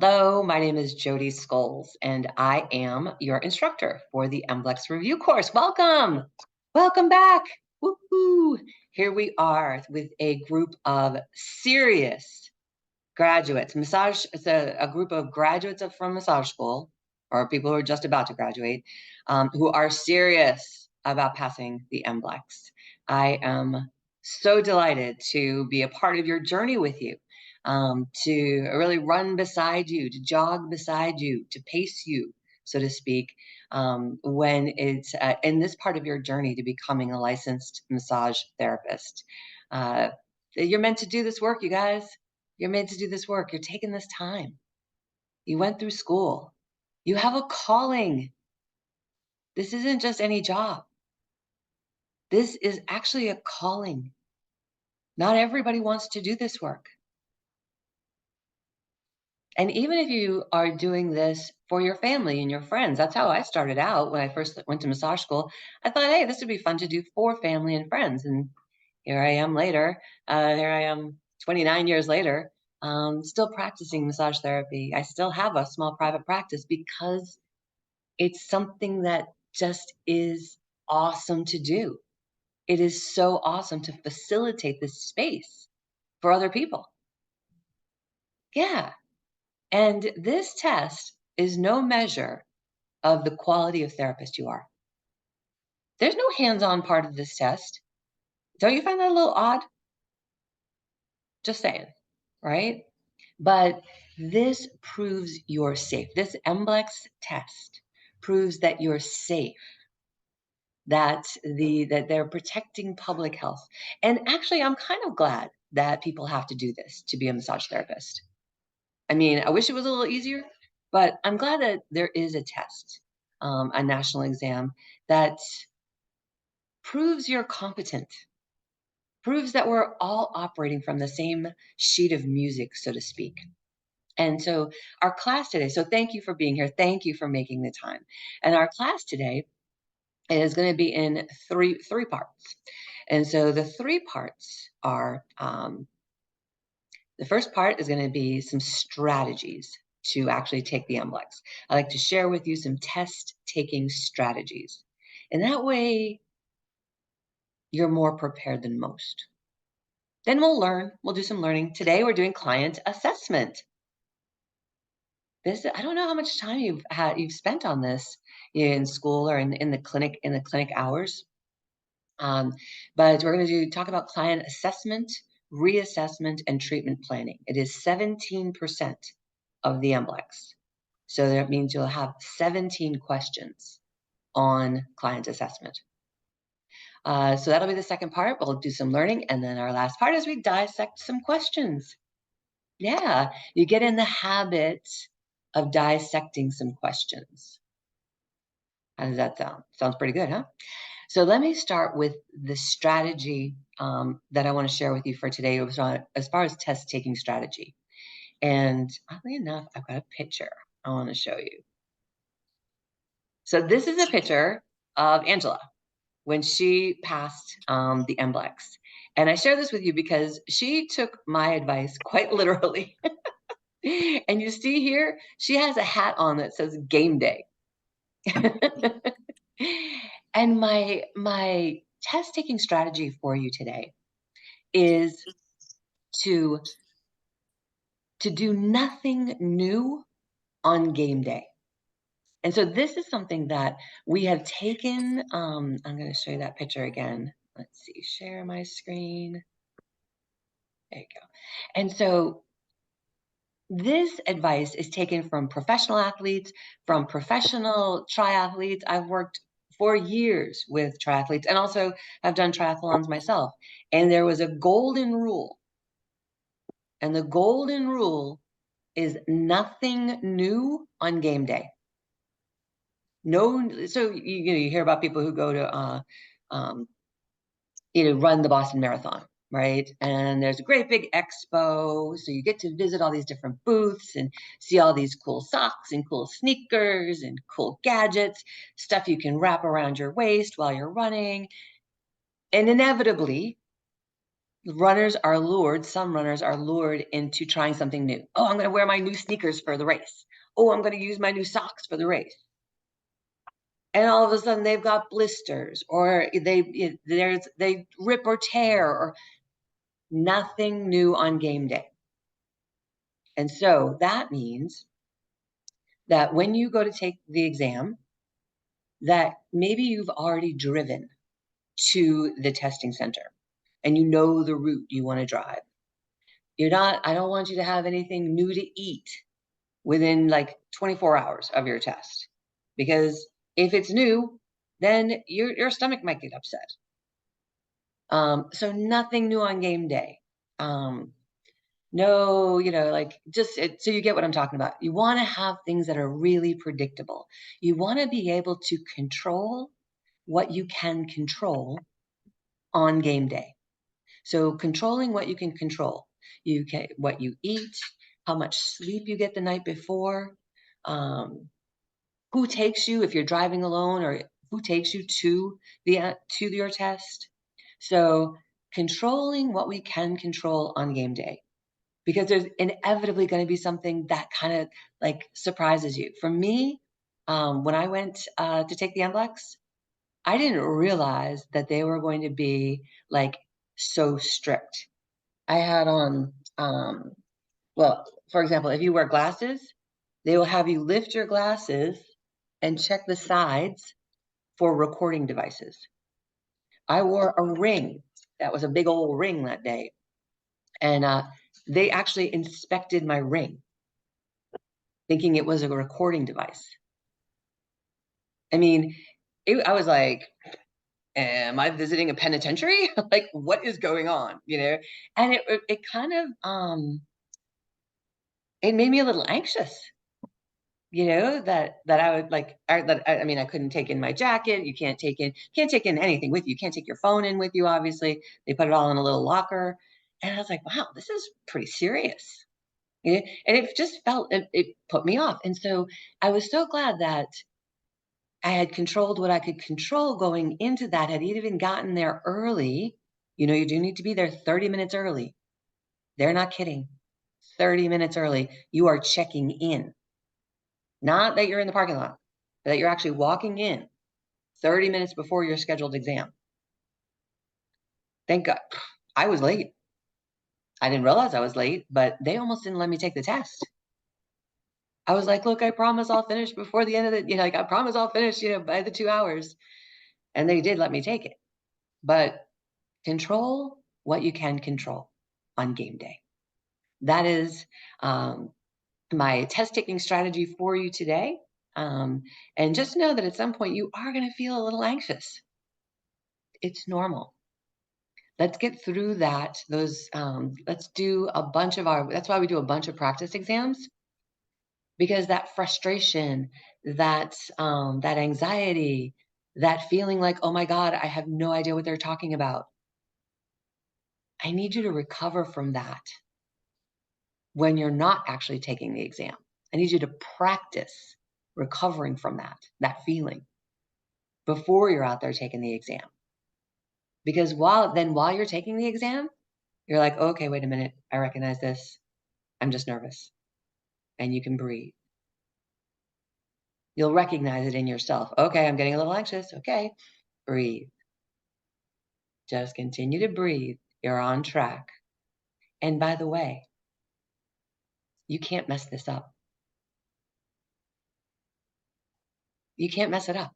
Hello, my name is Jody Scholes, and I am your instructor for the MBLEx review course. Welcome! Welcome back! Woohoo! Here we are with a group of serious graduates. It's a group of graduates from massage school, or people who are just about to graduate, who are serious about passing the MBLEx. I am so delighted to be a part of your journey with you. To really run beside you, to jog beside you, to pace you, so to speak, when it's in this part of your journey to becoming a licensed massage therapist. You're meant to do this work, you guys. You're meant to do this work. You're taking this time. You went through school. You have a calling. This isn't just any job. This is actually a calling. Not everybody wants to do this work. And even if you are doing this for your family and your friends, that's how I started out when I first went to massage school. I thought, hey, this would be fun to do for family and friends. And here I am later. Here I am 29 years later, still practicing massage therapy. I still have a small private practice because it's something that just is awesome to do. It is so awesome to facilitate this space for other people. Yeah. And this test is no measure of the quality of therapist you are. There's no hands-on part of this test. Don't you find that a little odd? Just saying, right? But this proves you're safe. This MBLEx test proves that you're safe, that they're protecting public health. And actually, I'm kind of glad that people have to do this to be a massage therapist. I mean, I wish it was a little easier, but I'm glad that there is a test, a national exam that proves you're competent, proves that we're all operating from the same sheet of music, so to speak. And so our class today, so thank you for being here. Thank you for making the time. And our class today is going to be in three parts. And so the three parts are, the first part is going to be some strategies to actually take the MBLEx. I like to share with you some test-taking strategies. And that way, you're more prepared than most. Then we'll do some learning. Today, we're doing client assessment. I don't know how much time you've spent on this in school or in the clinic hours. But we're going to talk about client assessment, reassessment, and treatment planning. It is 17% of the MBLEx. So that means you'll have 17 questions on client assessment. So that'll be the second part. We'll do some learning. And then our last part is we dissect some questions. Yeah, you get in the habit of dissecting some questions. How does that sound? Sounds pretty good, huh? So let me start with the strategy that I want to share with you for today as far as test-taking strategy. And oddly enough, I've got a picture I want to show you. So this is a picture of Angela when she passed the MBLEx. And I share this with you because she took my advice quite literally. And you see here, she has a hat on that says game day. And my test-taking strategy for you today is to do nothing new on game day. And so this is something that we have taken. I'm going to show you that picture again. Let's see, share my screen. There you go. And so this advice is taken from professional athletes, from professional triathletes. I've worked for years with triathletes and also have done triathlons myself. And there was a golden rule. And the golden rule is nothing new on game day. No, so you hear about people who go to run the Boston Marathon, right? And there's a great big expo, so you get to visit all these different booths and see all these cool socks and cool sneakers and cool gadgets, stuff you can wrap around your waist while you're running. And inevitably, runners are lured, some runners are lured into trying something new. Oh, I'm going to wear my new sneakers for the race. Oh, I'm going to use my new socks for the race. And all of a sudden they've got blisters, or they rip or tear, or nothing new on game day. And so that means that when you go to take the exam, that maybe you've already driven to the testing center and you know the route you want to drive. I don't want you to have anything new to eat within like 24 hours of your test, because if it's new, then your stomach might get upset. So nothing new on game day. No, like so you get what I'm talking about. You want to have things that are really predictable. You want to be able to control what you can control on game day. So controlling what you can control, what you eat, how much sleep you get the night before, who takes you if you're driving alone, or who takes you to your test. So controlling what we can control on game day, because there's inevitably going to be something that kind of like surprises you. For me, when I went to take the MBLEx, I didn't realize that they were going to be like so strict. I had on, well, for example, if you wear glasses, they will have you lift your glasses and check the sides for recording devices. I wore a ring. That was a big old ring that day. And they actually inspected my ring, thinking it was a recording device. I mean, I was like, am I visiting a penitentiary? Like, what is going on? And it kind of, it made me a little anxious, that I would like, I mean, I couldn't take in my jacket. You can't take in anything with you. You can't take your phone in with you, obviously. They put it all in a little locker. And I was like, wow, this is pretty serious. And it just it put me off. And so I was so glad that I had controlled what I could control going into that, had even gotten there early. You do need to be there 30 minutes early. They're not kidding. 30 minutes early, you are checking in. Not that you're in the parking lot, but that you're actually walking in 30 minutes before your scheduled exam. Thank God. I was late. I didn't realize I was late, but they almost didn't let me take the test. I was like, look, I promise I'll finish before the end of the, like, I promise I'll finish, by the 2 hours. And they did let me take it. But control what you can control on game day. That is my test taking strategy for you today. And just know that at some point you are going to feel a little anxious. It's normal. Let's get through that. Let's do a bunch of that's why we do a bunch of practice exams, because that frustration, that anxiety, that feeling like, oh my God, I have no idea what they're talking about. I need you to recover from that when you're not actually taking the exam. I need you to practice recovering from that feeling before you're out there taking the exam. Because while you're taking the exam, you're like, okay, wait a minute. I recognize this. I'm just nervous. And you can breathe. You'll recognize it in yourself. Okay, I'm getting a little anxious. Okay, breathe. Just continue to breathe. You're on track. And by the way, you can't mess this up. You can't mess it up.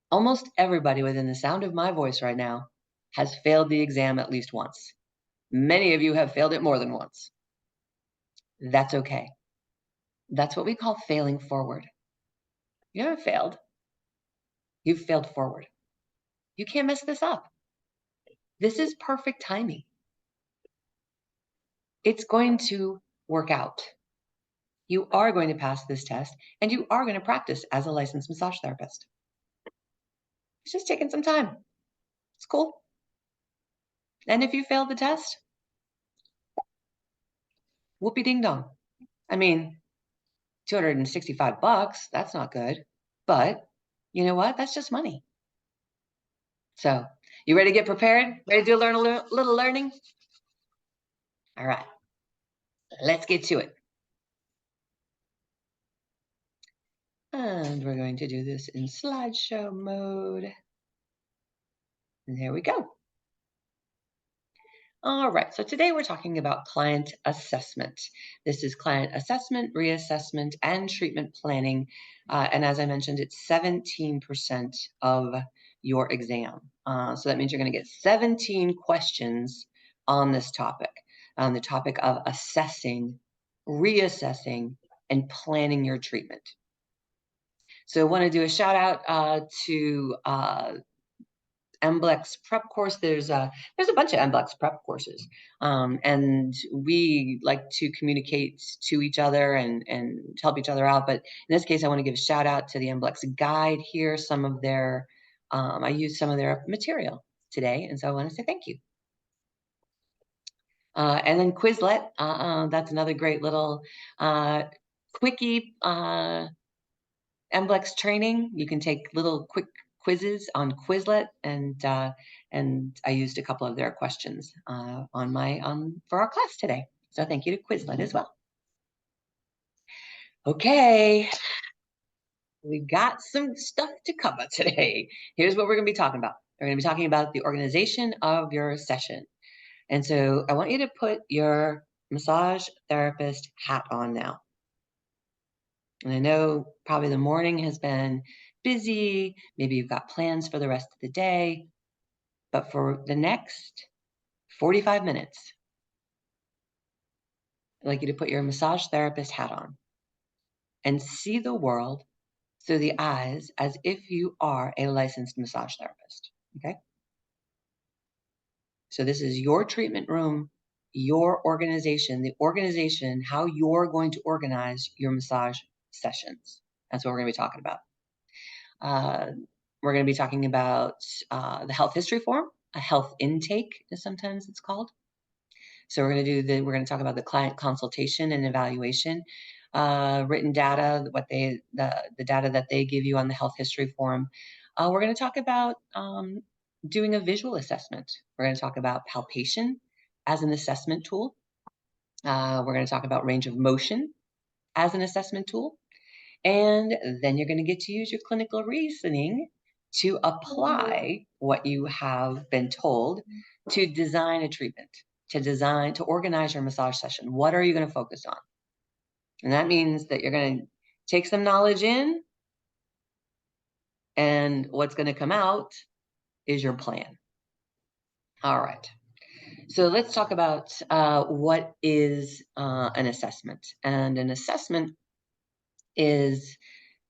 Almost everybody within the sound of my voice right now has failed the exam at least once. Many of you have failed it more than once. That's okay. That's what we call failing forward. You haven't failed. You've failed forward. You can't mess this up. This is perfect timing. It's going to work out. You are going to pass this test, and you are going to practice as a licensed massage therapist. It's just taking some time. It's cool. And if you failed the test, whoopee ding dong. I mean, $265, that's not good. But you know what? That's just money. So You ready to get prepared? Ready to do a little learning? All right, let's get to it. And we're going to do this in slideshow mode. And there we go. All right, so today we're talking about client assessment. This is client assessment, reassessment, and treatment planning. And as I mentioned, it's 17% of your exam. So that means you're going to get 17 questions on this topic, on the topic of assessing, reassessing, and planning your treatment. So I want to do a shout out to MBLEx prep course. There's a bunch of MBLEx prep courses, and we like to communicate to each other and help each other out. But in this case, I want to give a shout out to the MBLEx guide here. Some of their, I used some of their material today, and so I want to say thank you. And then Quizlet, that's another great little quickie MBLEx training. You can take little quick quizzes on Quizlet, and I used a couple of their questions on my for our class today. So thank you to Quizlet as well. Okay, we've got some stuff to cover today. Here's what we're going to be talking about. We're going to be talking about the organization of your session. And so I want you to put your massage therapist hat on now. And I know probably the morning has been busy. Maybe you've got plans for the rest of the day. But for the next 45 minutes, I'd like you to put your massage therapist hat on and see the world through the eyes as if you are a licensed massage therapist. Okay? So this is your treatment room, your organization, the organization, how you're going to organize your massage sessions. That's what we're going to be talking about. We're going to be talking about the health history form, a health intake, as sometimes it's called. So we're going to talk about the client consultation and evaluation, written data, the data that they give you on the health history form. We're going to talk about doing a visual assessment. We're going to talk about palpation as an assessment tool. We're going to talk about range of motion as an assessment tool. And then you're going to get to use your clinical reasoning to apply what you have been told to design a treatment, to organize your massage session. What are you going to focus on? And that means that you're going to take some knowledge in, and what's going to come out is your plan. All right. So let's talk about what is an assessment. And an assessment is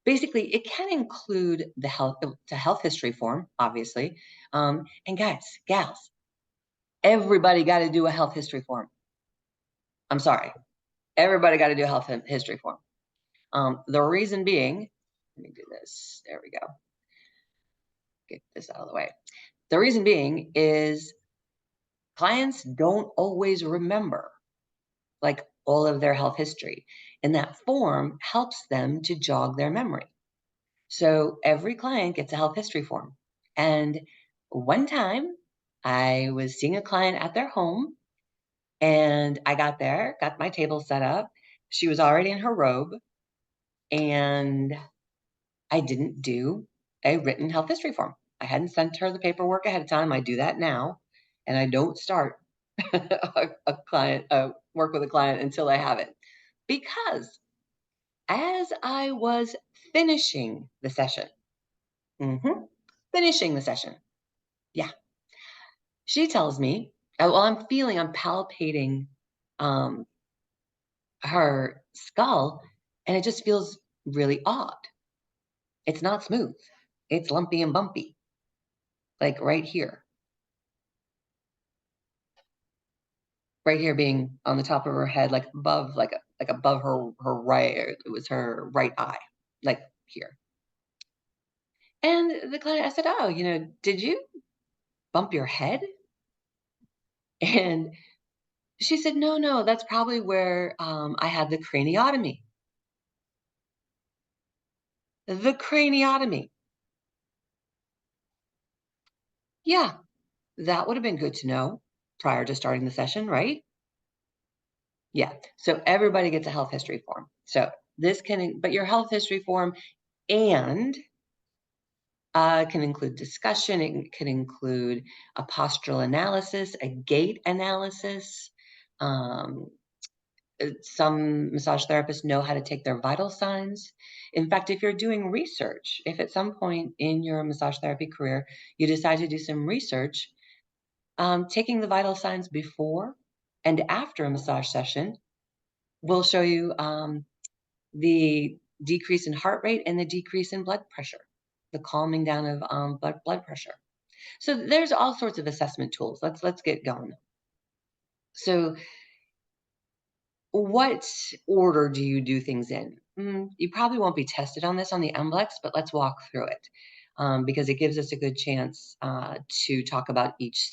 basically, it can include the health history form, obviously. And guys, gals, everybody got to do a health history form. I'm sorry. Everybody got to do a health history form. The reason being, let me do this. There we go. Get this out of the way. The reason being is clients don't always remember like all of their health history, and that form helps them to jog their memory. So every client gets a health history form. And one time I was seeing a client at their home, and I got there, got my table set up. She was already in her robe, and I didn't do a written health history form. I hadn't sent her the paperwork ahead of time. I do that now, and I don't start work with a client until I have it. Because as I was finishing the session, yeah, she tells me, well, I'm palpating her skull, and it just feels really odd. It's not smooth. It's lumpy and bumpy, like right here. Right here being on the top of her head, like above, like above her right, it was her right eye, like here. And the client, I said, oh, did you bump your head? And she said, no, that's probably where I had the craniotomy. The craniotomy. Yeah. That would have been good to know prior to starting the session, right? Yeah. So everybody gets a health history form. So this but your health history form and can include discussion. It can include a postural analysis, a gait analysis. Um, some massage therapists know how to take their vital signs. In fact, if you're doing research, if at some point in your massage therapy career you decide to do some research, taking the vital signs before and after a massage session will show you the decrease in heart rate and the decrease in blood pressure, the calming down of blood pressure. So there's all sorts of assessment tools. Let's get going. So what order do you do things in? You probably won't be tested on this on the MBLEx, but let's walk through it because it gives us a good chance to talk about each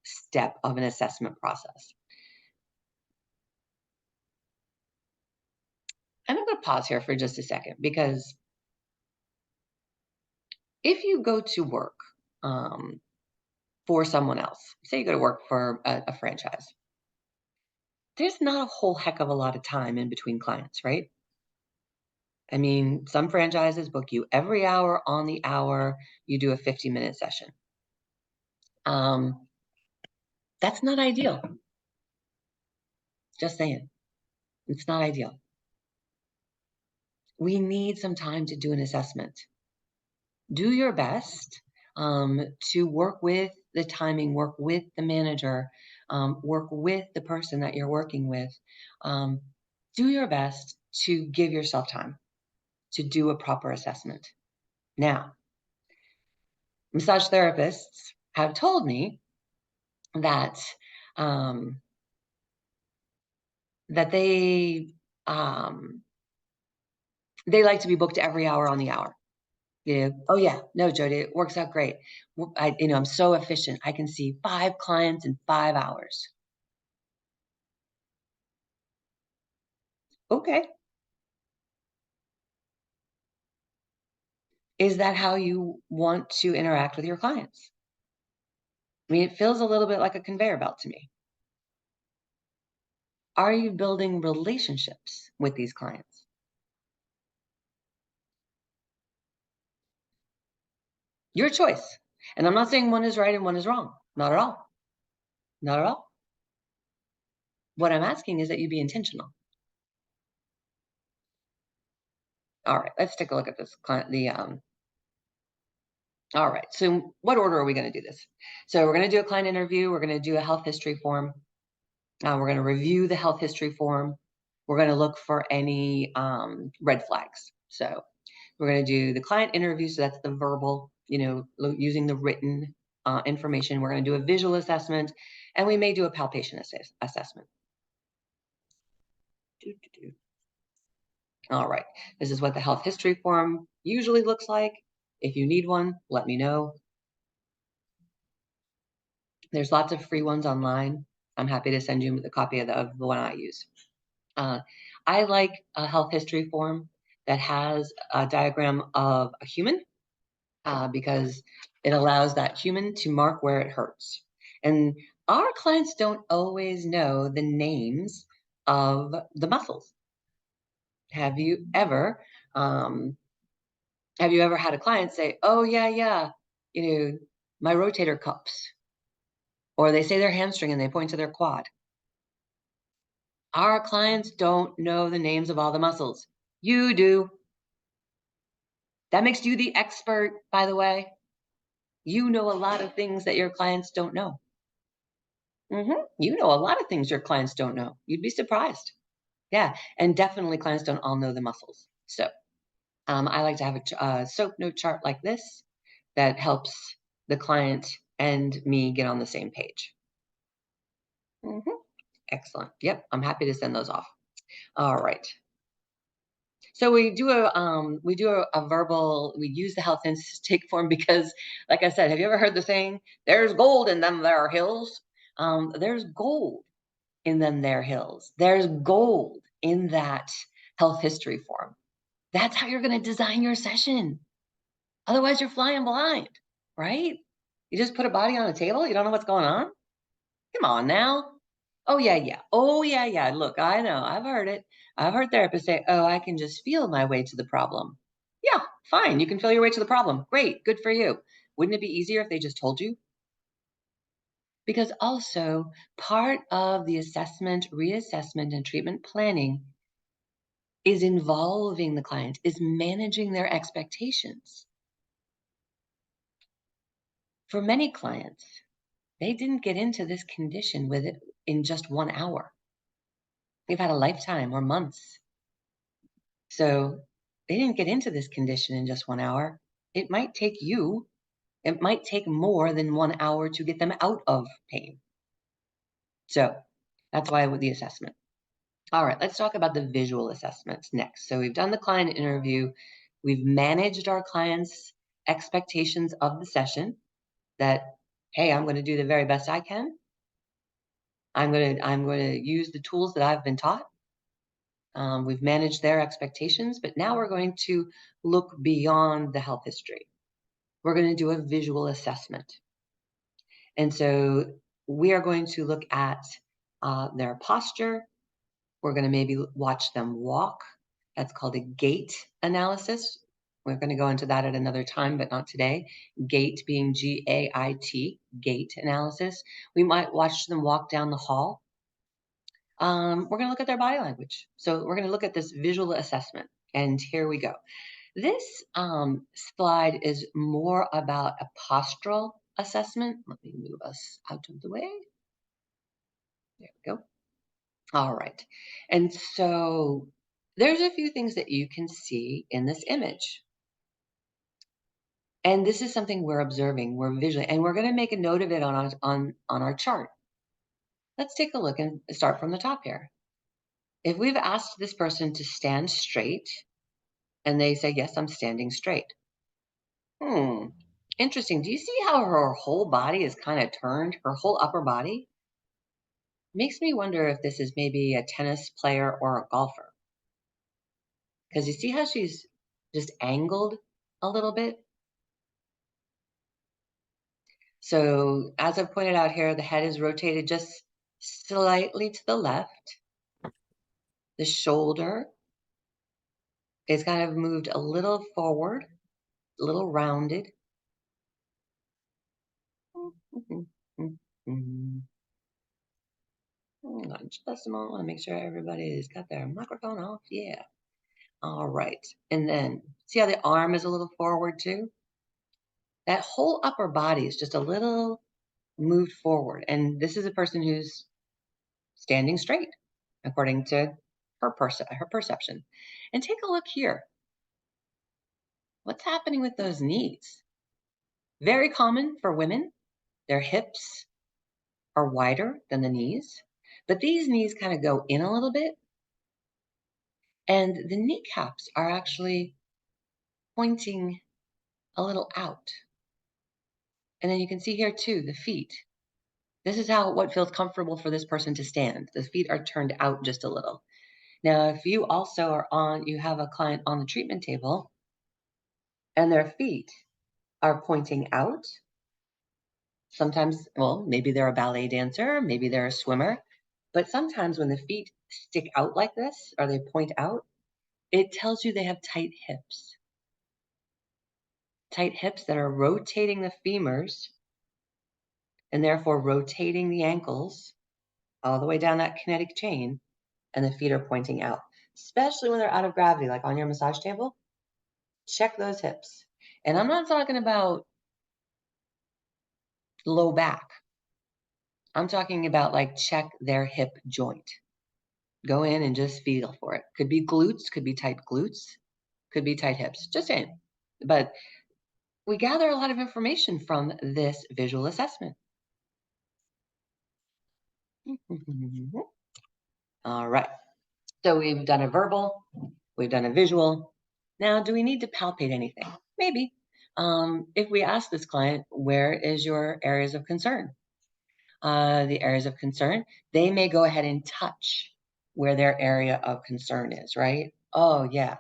step of an assessment process. And I'm going to pause here for just a second because if you go to work for someone else, say you go to work for a franchise, there's not a whole heck of a lot of time in between clients, right? I mean, some franchises book you every hour on the hour, you do a 50-minute session. That's not ideal. Just saying. It's not ideal. We need some time to do an assessment. Do your best to work with the timing, work with the manager, work with the person that you're working with. Do your best to give yourself time to do a proper assessment. Now, massage therapists have told me that that they like to be booked every hour on the hour. You know, oh yeah, no, Jody, it works out great. I'm so efficient. I can see 5 clients in 5 hours. Okay. Is that how you want to interact with your clients? I mean, it feels a little bit like a conveyor belt to me. Are you building relationships with these clients? Your choice. And I'm not saying one is right and one is wrong. Not at all. Not at all. What I'm asking is that you be intentional. All right, let's take a look at this client. All right, so what order are we going to do this? So we're going to do a client interview. We're going to do a health history form. We're going to review the health history form. We're going to look for any red flags. So we're going to do the client interview. So that's the verbal, using the written information. We're going to do a visual assessment, and we may do a palpation assessment. All right, this is what the health history form usually looks like. If you need one, let me know. There's lots of free ones online. I'm happy to send you the copy of the one I use. I like a health history form that has a diagram of a human because it allows that human to mark where it hurts. And our clients don't always know the names of the muscles. Have you ever had a client say, "Oh yeah, my rotator cuffs," or they say their hamstring and they point to their quad? Our clients don't know the names of all the muscles. You do. That makes you the expert, by the way. You know a lot of things that your clients don't know. You know a lot of things your clients don't know. You'd be surprised. Yeah, and definitely clients don't all know the muscles. So I like to have a SOAP note chart like this that helps the client and me get on the same page. Excellent. Yep, I'm happy to send those off. All right. So we do a verbal. We use the health intake form because, like I said, have you ever heard the saying, "There's gold in them there hills"? There's gold in them there hills. There's gold in that health history form. That's how you're going to design your session. Otherwise, you're flying blind, right? You just put a body on a table? You don't know what's going on? Come on now. Oh, yeah, yeah. Oh, yeah, yeah. Look, I know. I've heard it. I've heard therapists say, oh, I can just feel my way to the problem. Yeah, fine. You can feel your way to the problem. Great. Good for you. Wouldn't it be easier if they just told you? Because also part of the assessment, reassessment, and treatment planning is involving the client, is managing their expectations. For many clients, they didn't get into this condition with it in just 1 hour. They've had a lifetime or months. So they didn't get into this condition in just 1 hour. It might take more than 1 hour to get them out of pain. So that's why with the assessment. All right, let's talk about the visual assessments next. So we've done the client interview. We've managed our clients' expectations of the session that, hey, I'm going to do the very best I can. I'm going to use the tools that I've been taught. We've managed their expectations, but now we're going to look beyond the health history. We're going to do a visual assessment. And so we are going to look at their posture. We're going to maybe watch them walk. That's called a gait analysis. We're going to go into that at another time, but not today. Gait being G-A-I-T, gait analysis. We might watch them walk down the hall. We're going to look at their body language. So we're going to look at this visual assessment. And here we go. This slide is more about a postural assessment. Let me move us out of the way. There we go. All right. And so there's a few things that you can see in this image. And this is something we're observing, we're visually, and we're going to make a note of it on our chart. Let's take a look and start from the top here. If we've asked this person to stand straight, and they say, yes, I'm standing straight. Interesting. Do you see how her whole body is kind of turned, her whole upper body? Makes me wonder if this is maybe a tennis player or a golfer. Because you see how she's just angled a little bit? So as I've pointed out here, the head is rotated just slightly to the left. The shoulder is kind of moved a little forward, a little rounded. Hold on just a moment. I want to make sure everybody's got their microphone off. Yeah. All right. And then see how the arm is a little forward too? That whole upper body is just a little moved forward. And this is a person who's standing straight, according to her perception. And take a look here. What's happening with those knees? Very common for women. Their hips are wider than the knees, but these knees kind of go in a little bit. And the kneecaps are actually pointing a little out. And then you can see here too, the feet. This is what feels comfortable for this person to stand. The feet are turned out just a little. Now, if you also you have a client on the treatment table and their feet are pointing out, sometimes, well, maybe they're a ballet dancer, maybe they're a swimmer, but sometimes when the feet stick out like this or they point out, it tells you they have tight hips. Tight hips that are rotating the femurs and therefore rotating the ankles all the way down that kinetic chain, and the feet are pointing out, especially when they're out of gravity, like on your massage table. Check those hips. And I'm not talking about low back. I'm talking about like check their hip joint. Go in and just feel for it. Could be glutes, could be tight glutes, could be tight hips. Just saying. But we gather a lot of information from this visual assessment. All right. So we've done a verbal, we've done a visual. Now, do we need to palpate anything? Maybe. If we ask this client, where is your areas of concern? The areas of concern, they may go ahead and touch where their area of concern is, right? Oh, yeah.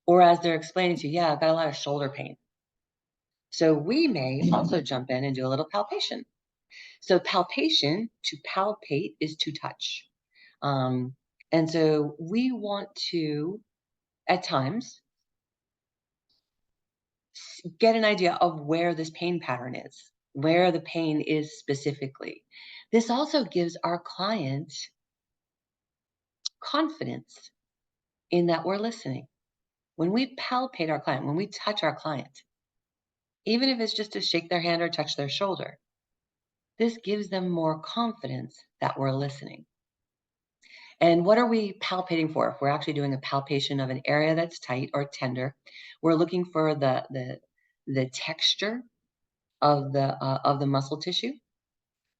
Or as they're explaining to you, yeah, I've got a lot of shoulder pain. So we may also jump in and do a little palpation. So palpation, to palpate, is to touch. And so we want to, at times, get an idea of where this pain pattern is, where the pain is specifically. This also gives our client confidence in that we're listening. When we palpate our client, when we touch our client, even if it's just to shake their hand or touch their shoulder, this gives them more confidence that we're listening. And what are we palpating for? If we're actually doing a palpation of an area that's tight or tender, we're looking for the texture of the muscle tissue.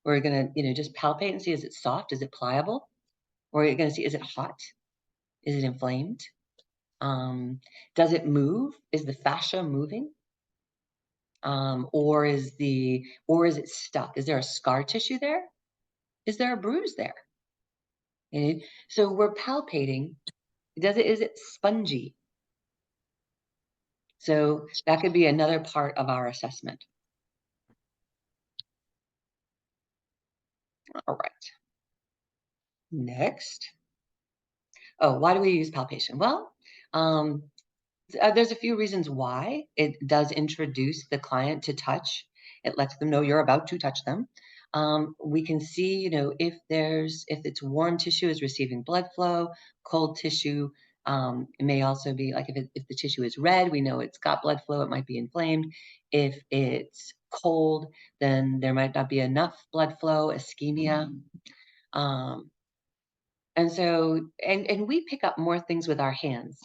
We're gonna, just palpate and see, is it soft? Is it pliable? Or you're gonna see, is it hot? Is it inflamed? Does it move? Is the fascia moving? Or is it stuck? Is there a scar tissue there? Is there a bruise there? Okay? So we're palpating. Is it spongy? So that could be another part of our assessment. All right. Next. Oh, why do we use palpation? Well, there's a few reasons why. It does introduce the client to touch. It lets them know you're about to touch them. We can see, if it's warm tissue is receiving blood flow, cold tissue. It may also be like if the tissue is red, we know it's got blood flow. It might be inflamed. If it's cold, then there might not be enough blood flow, ischemia. And so, and we pick up more things with our hands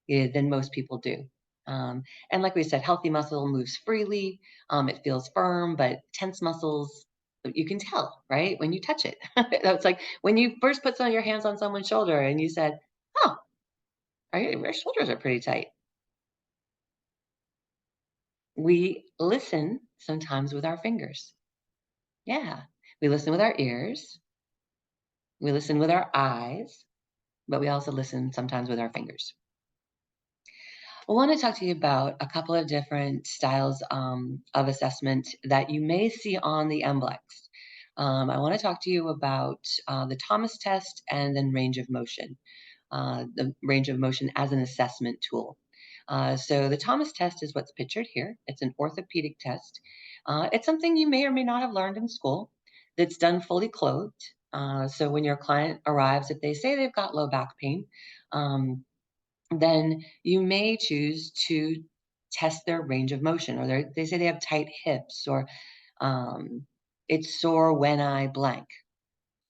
than most people do. And like we said, healthy muscle moves freely. It feels firm, but tense muscles, you can tell, right? When you touch it. It's like when you first put some of your hands on someone's shoulder and you said, oh, your shoulders are pretty tight. We listen sometimes with our fingers. Yeah. We listen with our ears. We listen with our eyes, but we also listen sometimes with our fingers. I want to talk to you about a couple of different styles of assessment that you may see on the MBLEx. I want to talk to you about the Thomas test and then range of motion, the range of motion as an assessment tool. So the Thomas test is what's pictured here. It's an orthopedic test. It's something you may or may not have learned in school that's done fully clothed. So when your client arrives, if they say they've got low back pain, then you may choose to test their range of motion, or they say they have tight hips, or it's sore when I blank.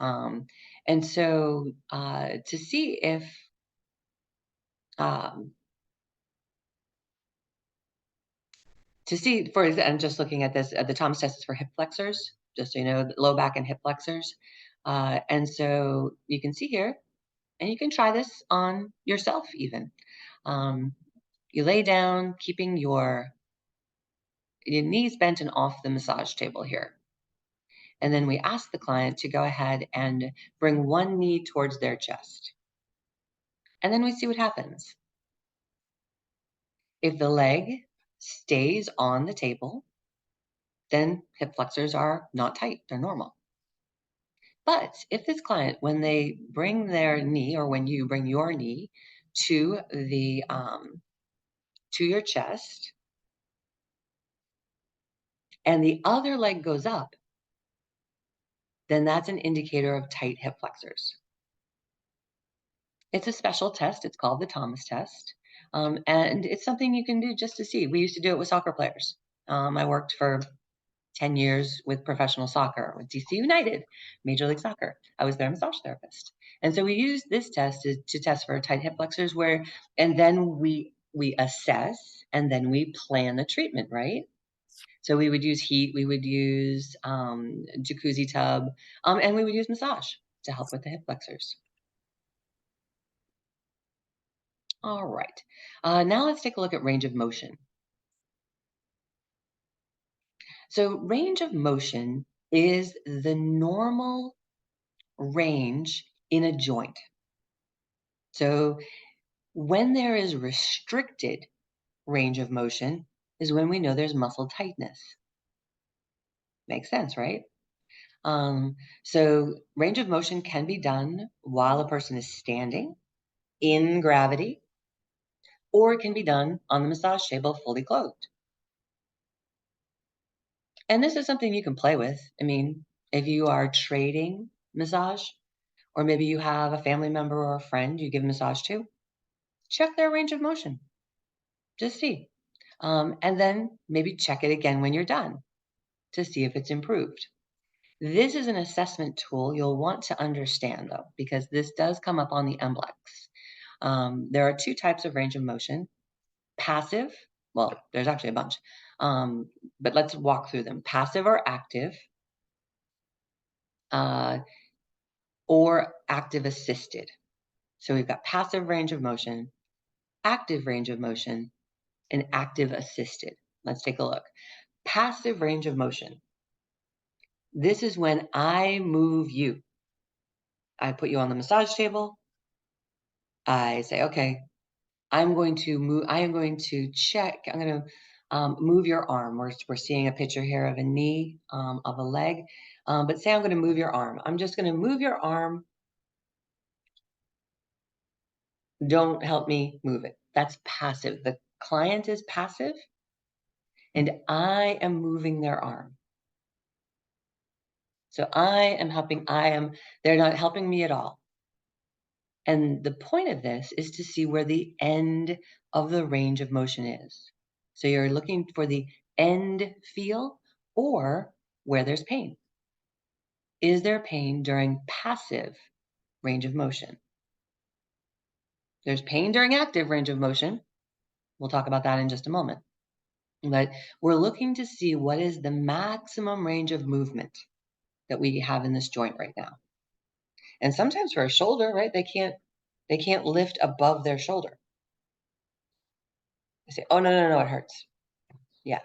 And so to see if um, for example, I'm just looking at this, the Thomas test is for hip flexors, just so you know, low back and hip flexors. And so you can see here, and you can try this on yourself even. You lay down, keeping your knees bent and off the massage table here. And then we ask the client to go ahead and bring one knee towards their chest. And then we see what happens. If the leg stays on the table, then hip flexors are not tight, they're normal. But if this client, when they bring their knee, or when you bring your knee to your chest, and the other leg goes up, then that's an indicator of tight hip flexors. It's a special test. It's called the Thomas test. And it's something you can do just to see. We used to do it with soccer players. I worked for 10 years with professional soccer, with DC United, Major League Soccer. I was their massage therapist. And so we used this test to test for tight hip flexors, and then we assess, and then we plan the treatment, right? So we would use heat, we would use jacuzzi tub, and we would use massage to help with the hip flexors. All right. Now let's take a look at range of motion. So range of motion is the normal range in a joint. So when there is restricted range of motion, is when we know there's muscle tightness. Makes sense, right? So range of motion can be done while a person is standing in gravity, or it can be done on the massage table fully clothed. And this is something you can play with. I mean, if you are trading massage, or maybe you have a family member or a friend you give massage to, check their range of motion. Just see. And then maybe check it again when you're done to see if it's improved. This is an assessment tool you'll want to understand, though, because this does come up on the MBLEx. There are two types of range of motion. Passive, well, there's actually a bunch, but let's walk through them. Passive or active, or active assisted. So we've got passive range of motion, active range of motion, and active assisted. Let's take a look. Passive range of motion. This is when I move you. I put you on the massage table. I say, okay, I'm going to move. I am going to check. I'm going to move your arm. We're seeing a picture here of a knee, of a leg. But say I'm going to move your arm. I'm just going to move your arm. Don't help me move it. That's passive. The client is passive, and I am moving their arm. So I am helping. They're not helping me at all. And the point of this is to see where the end of the range of motion is. So you're looking for the end feel or where there's pain. Is there pain during passive range of motion? There's pain during active range of motion. We'll talk about that in just a moment. But we're looking to see what is the maximum range of movement that we have in this joint right now. And sometimes for a shoulder, right, they can't lift above their shoulder. They say, oh, no, it hurts. Yeah.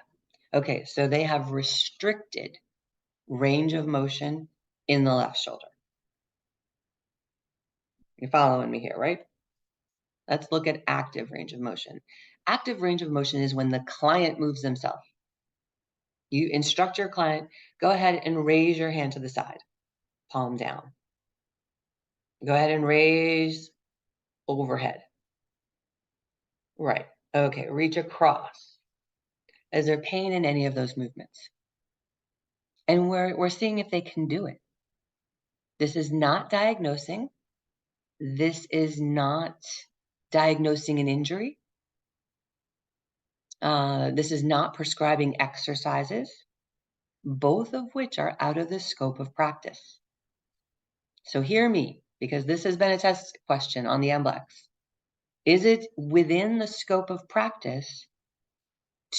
Okay, so they have restricted range of motion in the left shoulder. You're following me here, right? Let's look at active range of motion. Active range of motion is when the client moves themselves. You instruct your client, go ahead and raise your hand to the side, palm down. Go ahead and raise overhead. Right. Okay, reach across. Is there pain in any of those movements? And we're seeing if they can do it. This is not diagnosing. This is not diagnosing an injury. This is not prescribing exercises, both of which are out of the scope of practice. So hear me, because this has been a test question on the MBLEx. Is it within the scope of practice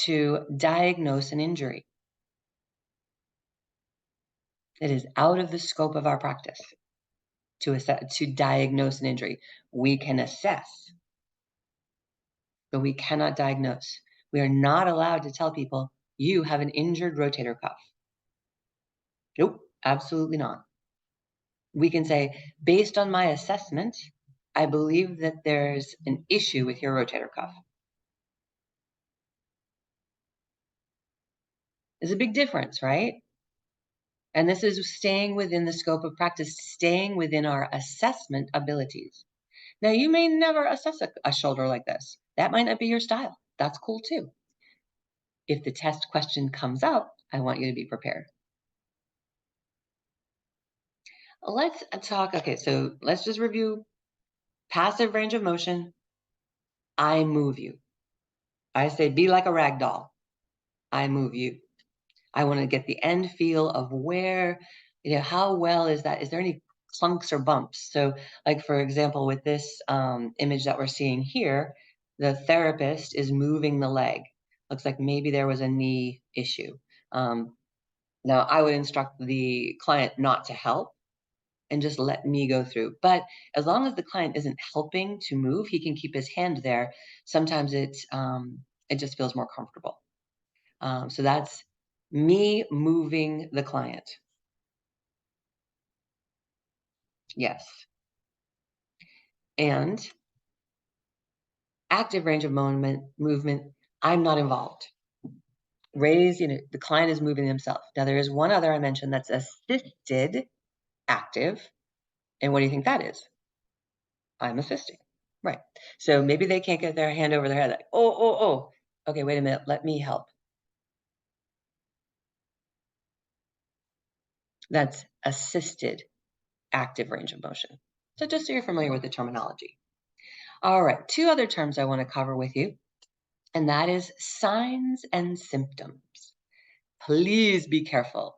to diagnose an injury? It is out of the scope of our practice to diagnose an injury. We can assess, but we cannot diagnose. We are not allowed to tell people, you have an injured rotator cuff. Nope, absolutely not. We can say, based on my assessment, I believe that there's an issue with your rotator cuff. There's a big difference, right? And this is staying within the scope of practice, staying within our assessment abilities. Now, you may never assess a shoulder like this. That might not be your style. That's cool too. If the test question comes up, I want you to be prepared. Let's talk, okay, so let's just review passive range of motion. I move you. I say, be like a rag doll. I move you. I want to get the end feel of where, how well is that? Is there any clunks or bumps? So like, for example, with this image that we're seeing here, the therapist is moving the leg. Looks like maybe there was a knee issue. Now, I would instruct the client not to help and just let me go through. But as long as the client isn't helping to move, he can keep his hand there. Sometimes it just feels more comfortable. So that's me moving the client. Yes. And active range of movement, I'm not involved. Raise, the client is moving themselves. Now, there is one other I mentioned that's assisted active. And what do you think that is? I'm assisting. Right. So maybe they can't get their hand over their head. Like, oh. Okay, wait a minute. Let me help. That's assisted active range of motion. So just so you're familiar with the terminology. All right, 2 other terms I want to cover with you, and that is signs and symptoms. Please be careful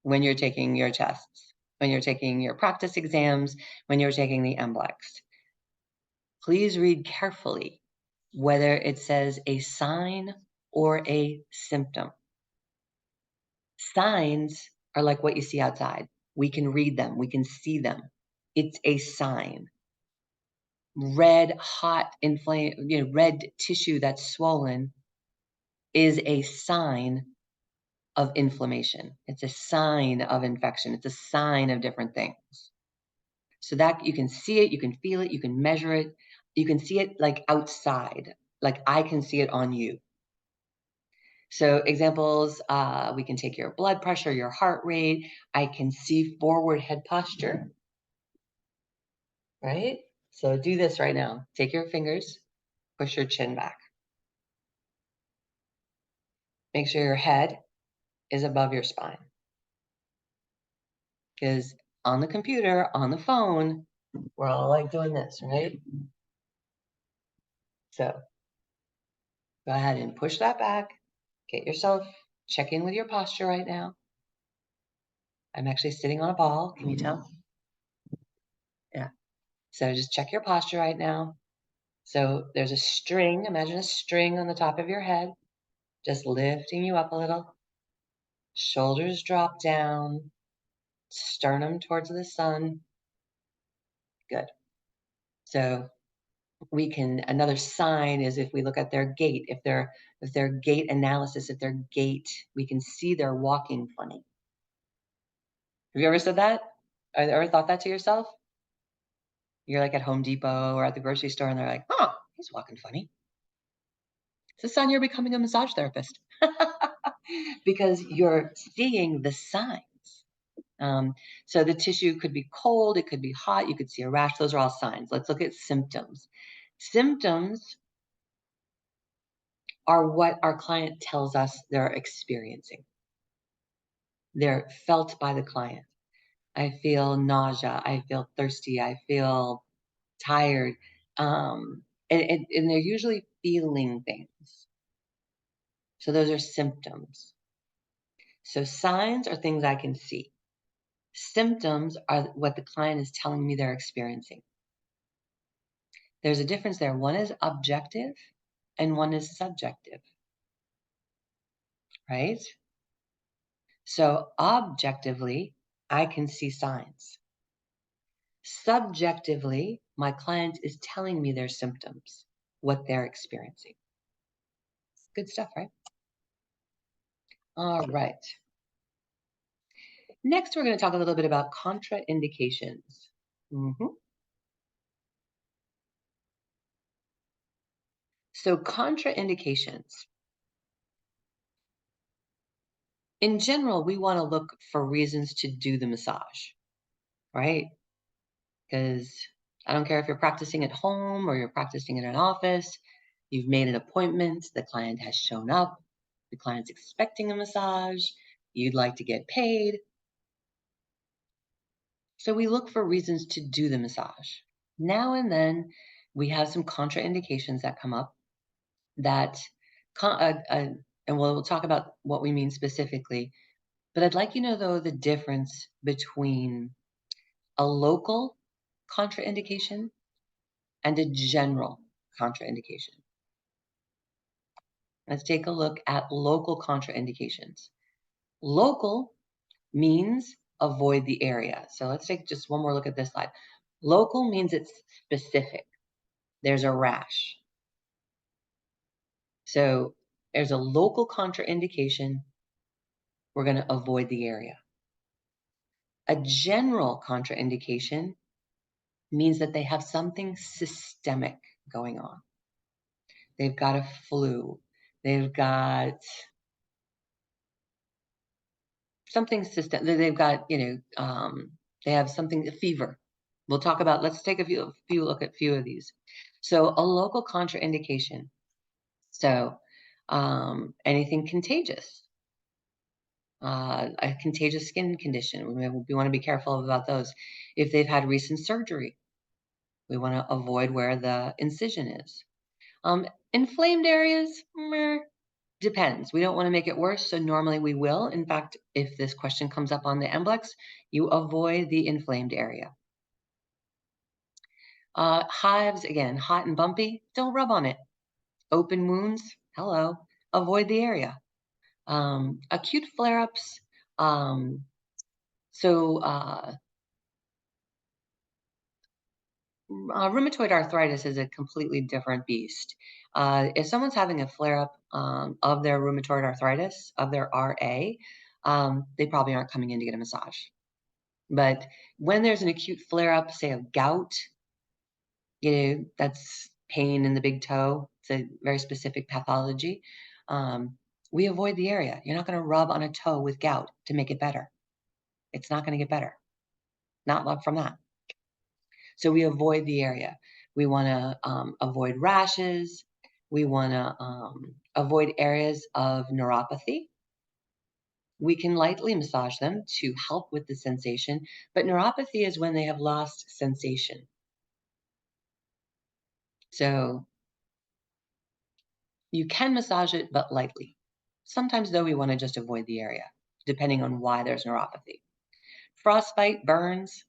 when you're taking your tests, when you're taking your practice exams, when you're taking the MBLEx. Please read carefully whether it says a sign or a symptom. Signs are like what you see outside. We can read them, we can see them. It's a sign. Red, hot, inflamed, red tissue that's swollen is a sign of inflammation. It's a sign of infection. It's a sign of different things. So that you can see it, you can feel it, you can measure it. You can see it like outside, like I can see it on you. So examples, we can take your blood pressure, your heart rate. I can see forward head posture, right? So do this right now. Take your fingers, push your chin back. Make sure your head is above your spine. Because on the computer, on the phone, we're all like doing this, right? So go ahead and push that back. Get yourself, check in with your posture right now. I'm actually sitting on a ball. Can you tell? Yeah. So just check your posture right now. So there's a string. Imagine a string on the top of your head, just lifting you up a little. Shoulders drop down, sternum towards the sun. Good. So we can, another sign is if we look at their gait, if their gait analysis, if their gait, we can see they're walking funny. Have you ever said that? Or ever thought that to yourself? You're like at Home Depot or at the grocery store and they're like, oh, he's walking funny. It's a sign you're becoming a massage therapist because you're seeing the signs. So the tissue could be cold, it could be hot, you could see a rash. Those are all signs. Let's look at symptoms. Symptoms are what our client tells us they're experiencing. They're felt by the client. I feel nausea. I feel thirsty. I feel tired. And they're usually feeling things. So those are symptoms. So signs are things I can see. Symptoms are what the client is telling me they're experiencing. There's a difference there. One is objective and one is subjective, right? So objectively, I can see signs. Subjectively, my client is telling me their symptoms, what they're experiencing. Good stuff, right? All right. Next, we're going to talk a little bit about contraindications. So contraindications. In general, we want to look for reasons to do the massage, right? Because I don't care if you're practicing at home or you're practicing in an office, you've made an appointment, the client has shown up, the client's expecting a massage, you'd like to get paid. So we look for reasons to do the massage. Now and then, we have some contraindications that come up that, and we'll talk about what we mean specifically, but I'd like you to know, though, the difference between a local contraindication and a general contraindication. Let's take a look at local contraindications. Local means avoid the area. So let's take just one more look at this slide. Local means it's specific. There's a rash. So there's a local contraindication. We're going to avoid the area. A general contraindication means that they have something systemic going on. They've got a flu. They've got something system. They've got, they have something, a fever. We'll talk about, let's take a few look at a few of these. So a local contraindication. So anything contagious, a contagious skin condition. We want to be careful about those. If they've had recent surgery, we want to avoid where the incision is. Inflamed areas, depends. We don't want to make it worse, so normally we will. In fact, if this question comes up on the MBLEx, you avoid the inflamed area. Hives, again, hot and bumpy, don't rub on it. Open wounds, hello, avoid the area. Acute flare-ups, rheumatoid arthritis is a completely different beast. If someone's having a flare-up of their rheumatoid arthritis, of their RA, they probably aren't coming in to get a massage. But when there's an acute flare-up, say of gout, that's pain in the big toe. It's a very specific pathology. We avoid the area. You're not going to rub on a toe with gout to make it better. It's not going to get better. Not from that. So we avoid the area. We want to avoid rashes. We want to avoid areas of neuropathy. We can lightly massage them to help with the sensation, but neuropathy is when they have lost sensation. So you can massage it, but lightly. Sometimes, though, we want to just avoid the area, depending on why there's neuropathy. Frostbite, burns,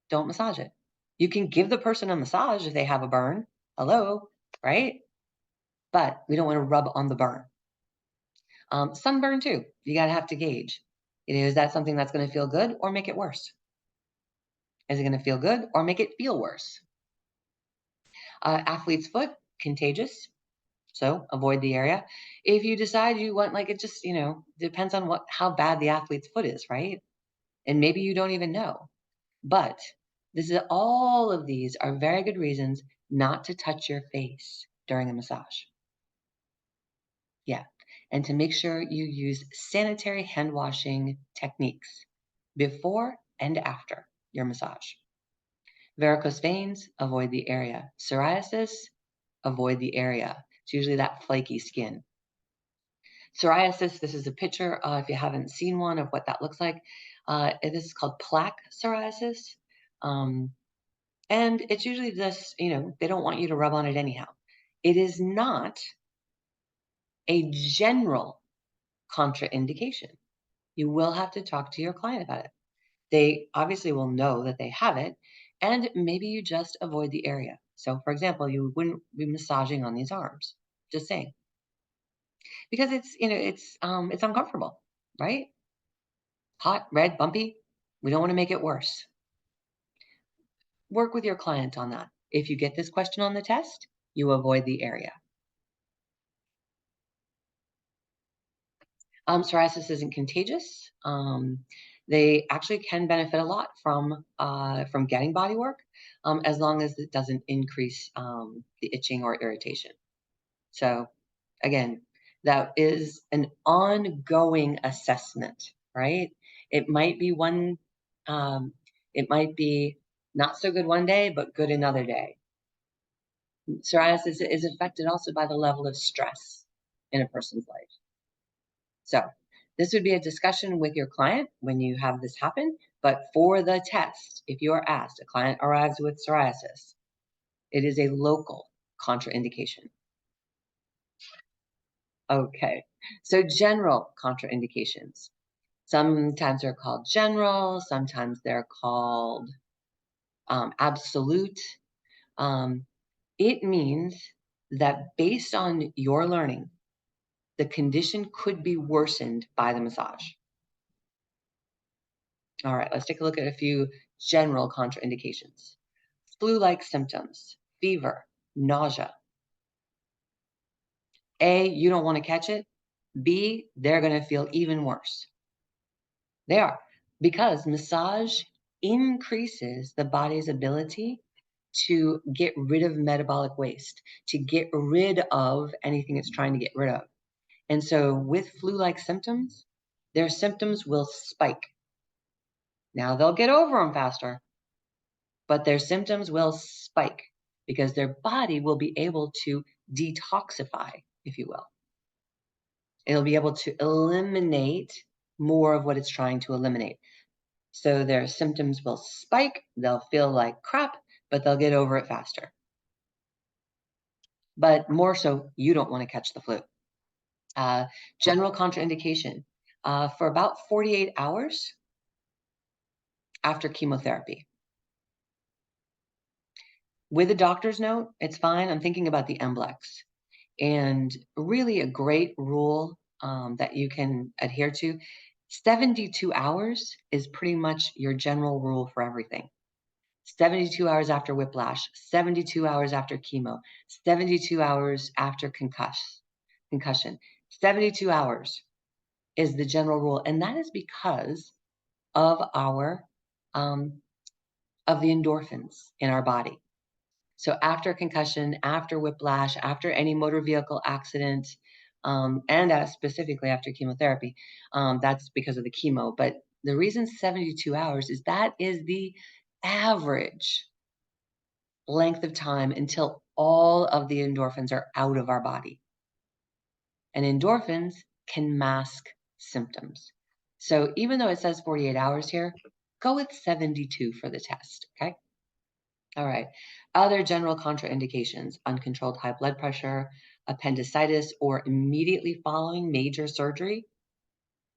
don't massage it. You can give the person a massage if they have a burn. Hello, right? But we don't want to rub on the burn. Sunburn, too. You got to have to gauge. Is that something that's going to feel good or make it worse? Is it going to feel good or make it feel worse? Athlete's foot, contagious. So avoid the area. If you decide you want, like, it just, depends on how bad the athlete's foot is, right? And maybe you don't even know. But all of these are very good reasons not to touch your face during a massage. Yeah. And to make sure you use sanitary hand washing techniques before and after your massage. Varicose veins, avoid the area. Psoriasis, avoid the area. It's usually that flaky skin. Psoriasis, this is a picture, if you haven't seen one, of what that looks like. This is called plaque psoriasis. And it's usually just, they don't want you to rub on it anyhow. It is not a general contraindication. You will have to talk to your client about it. They obviously will know that they have it, and maybe you just avoid the area. So, for example, you wouldn't be massaging on these arms. Just saying, because it's uncomfortable, right? Hot, red, bumpy. We don't want to make it worse. Work with your client on that. If you get this question on the test, you avoid the area. Psoriasis isn't contagious. They actually can benefit a lot from getting body work, as long as it doesn't increase the itching or irritation. So, again, that is an ongoing assessment, right? It might be it might be not so good one day, but good another day. Psoriasis is affected also by the level of stress in a person's life. So this would be a discussion with your client when you have this happen. But for the test, if you are asked, a client arrives with psoriasis, it is a local contraindication. Okay, so general contraindications. Sometimes they're called general, sometimes they're called absolute. It means that based on your learning, the condition could be worsened by the massage. All right, let's take a look at a few general contraindications. Flu-like symptoms, fever, nausea. A, you don't want to catch it. B, they're going to feel even worse. They are, because massage increases the body's ability to get rid of metabolic waste, to get rid of anything it's trying to get rid of. And so with flu-like symptoms, their symptoms will spike. Now they'll get over them faster, but their symptoms will spike because their body will be able to detoxify, if you will. It'll be able to eliminate more of what it's trying to eliminate. So their symptoms will spike, they'll feel like crap, but they'll get over it faster. But more so, you don't want to catch the flu. General contraindication for about 48 hours after chemotherapy. With a doctor's note, it's fine. I'm thinking about the MBLEx. And really a great rule that you can adhere to, 72 hours is pretty much your general rule for everything. 72 hours after whiplash, 72 hours after chemo, 72 hours after concussion. 72 hours is the general rule. And that is because of our, of the endorphins in our body. So after concussion, after whiplash, after any motor vehicle accident, and specifically after chemotherapy, that's because of the chemo. But the reason 72 hours is that is the average length of time until all of the endorphins are out of our body. And endorphins can mask symptoms. So even though it says 48 hours here, go with 72 for the test, okay? All right. Other general contraindications: uncontrolled high blood pressure, appendicitis, or immediately following major surgery.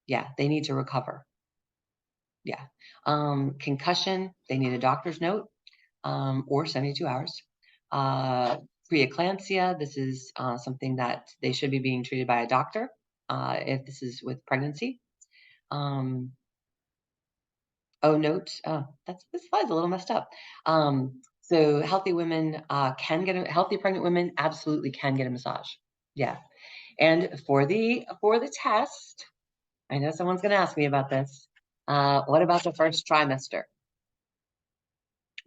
Yeah, they need to recover. Yeah. Concussion, they need a doctor's note or 72 hours. Preeclampsia, this is something that they should be being treated by a doctor if this is with pregnancy. Oh, note. Oh, this slide's a little messed up. So healthy women healthy pregnant women absolutely can get a massage. Yeah. And for the test, I know someone's going to ask me about this. What about the first trimester?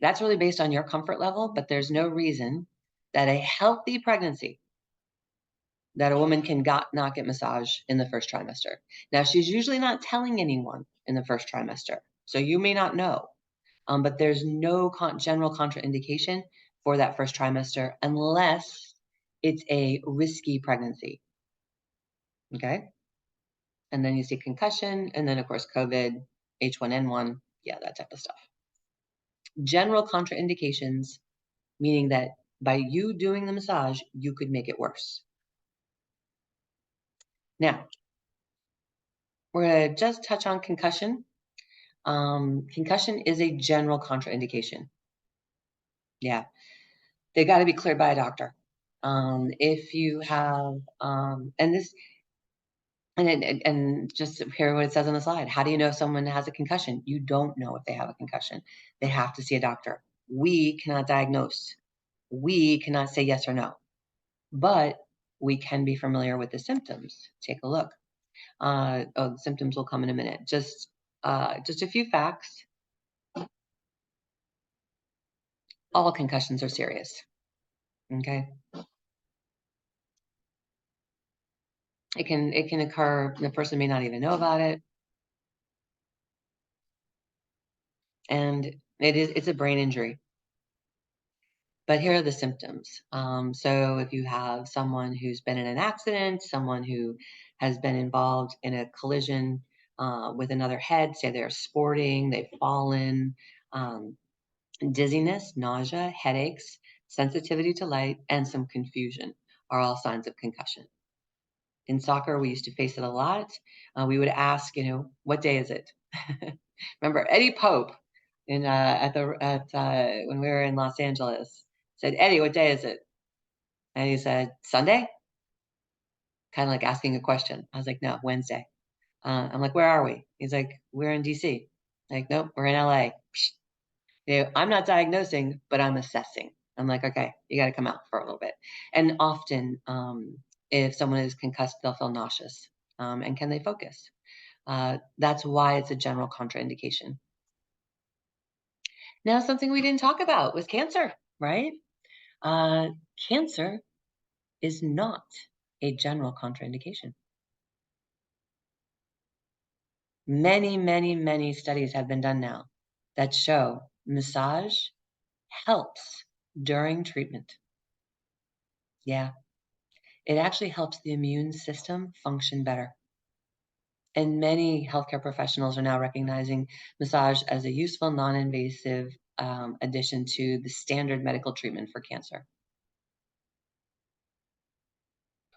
That's really based on your comfort level, but there's no reason that a healthy pregnancy that a woman can not get massage in the first trimester. Now, she's usually not telling anyone in the first trimester, so you may not know. But there's no general contraindication for that first trimester unless it's a risky pregnancy. Okay? And then you see concussion, and then, of course, COVID, H1N1, yeah, that type of stuff. General contraindications, meaning that by you doing the massage, you could make it worse. Now, we're going to just touch on concussion. Concussion is a general contraindication. Yeah. They got to be cleared by a doctor. If you have, and this, and just hear what it says on the slide. How do you know if someone has a concussion? You don't know if they have a concussion. They have to see a doctor. We cannot diagnose. We cannot say yes or no, but we can be familiar with the symptoms. Take a look. The symptoms will come in a minute. Just a few facts. All concussions are serious. Okay. It can occur. The person may not even know about it, and it's a brain injury. But here are the symptoms. So if you have someone who's been in an accident, someone who has been involved in a collision with another head, say they're sporting, they've fallen, dizziness, nausea, headaches, sensitivity to light, and some confusion are all signs of concussion. In soccer, we used to face it a lot. We would ask, what day is it? Remember Eddie Pope when we were in Los Angeles said, Eddie, what day is it? And he said, Sunday? Kind of like asking a question. I was like, no, Wednesday. I'm like, where are we? He's like, we're in DC. Like, nope, we're in LA. I'm not diagnosing, but I'm assessing. I'm like, okay, you got to come out for a little bit. And often, if someone is concussed, they'll feel nauseous. And can they focus? That's why it's a general contraindication. Now, something we didn't talk about was cancer, right? Cancer is not a general contraindication. Many, many, many studies have been done now that show massage helps during treatment. Yeah, it actually helps the immune system function better. And many healthcare professionals are now recognizing massage as a useful, non-invasive addition to the standard medical treatment for cancer.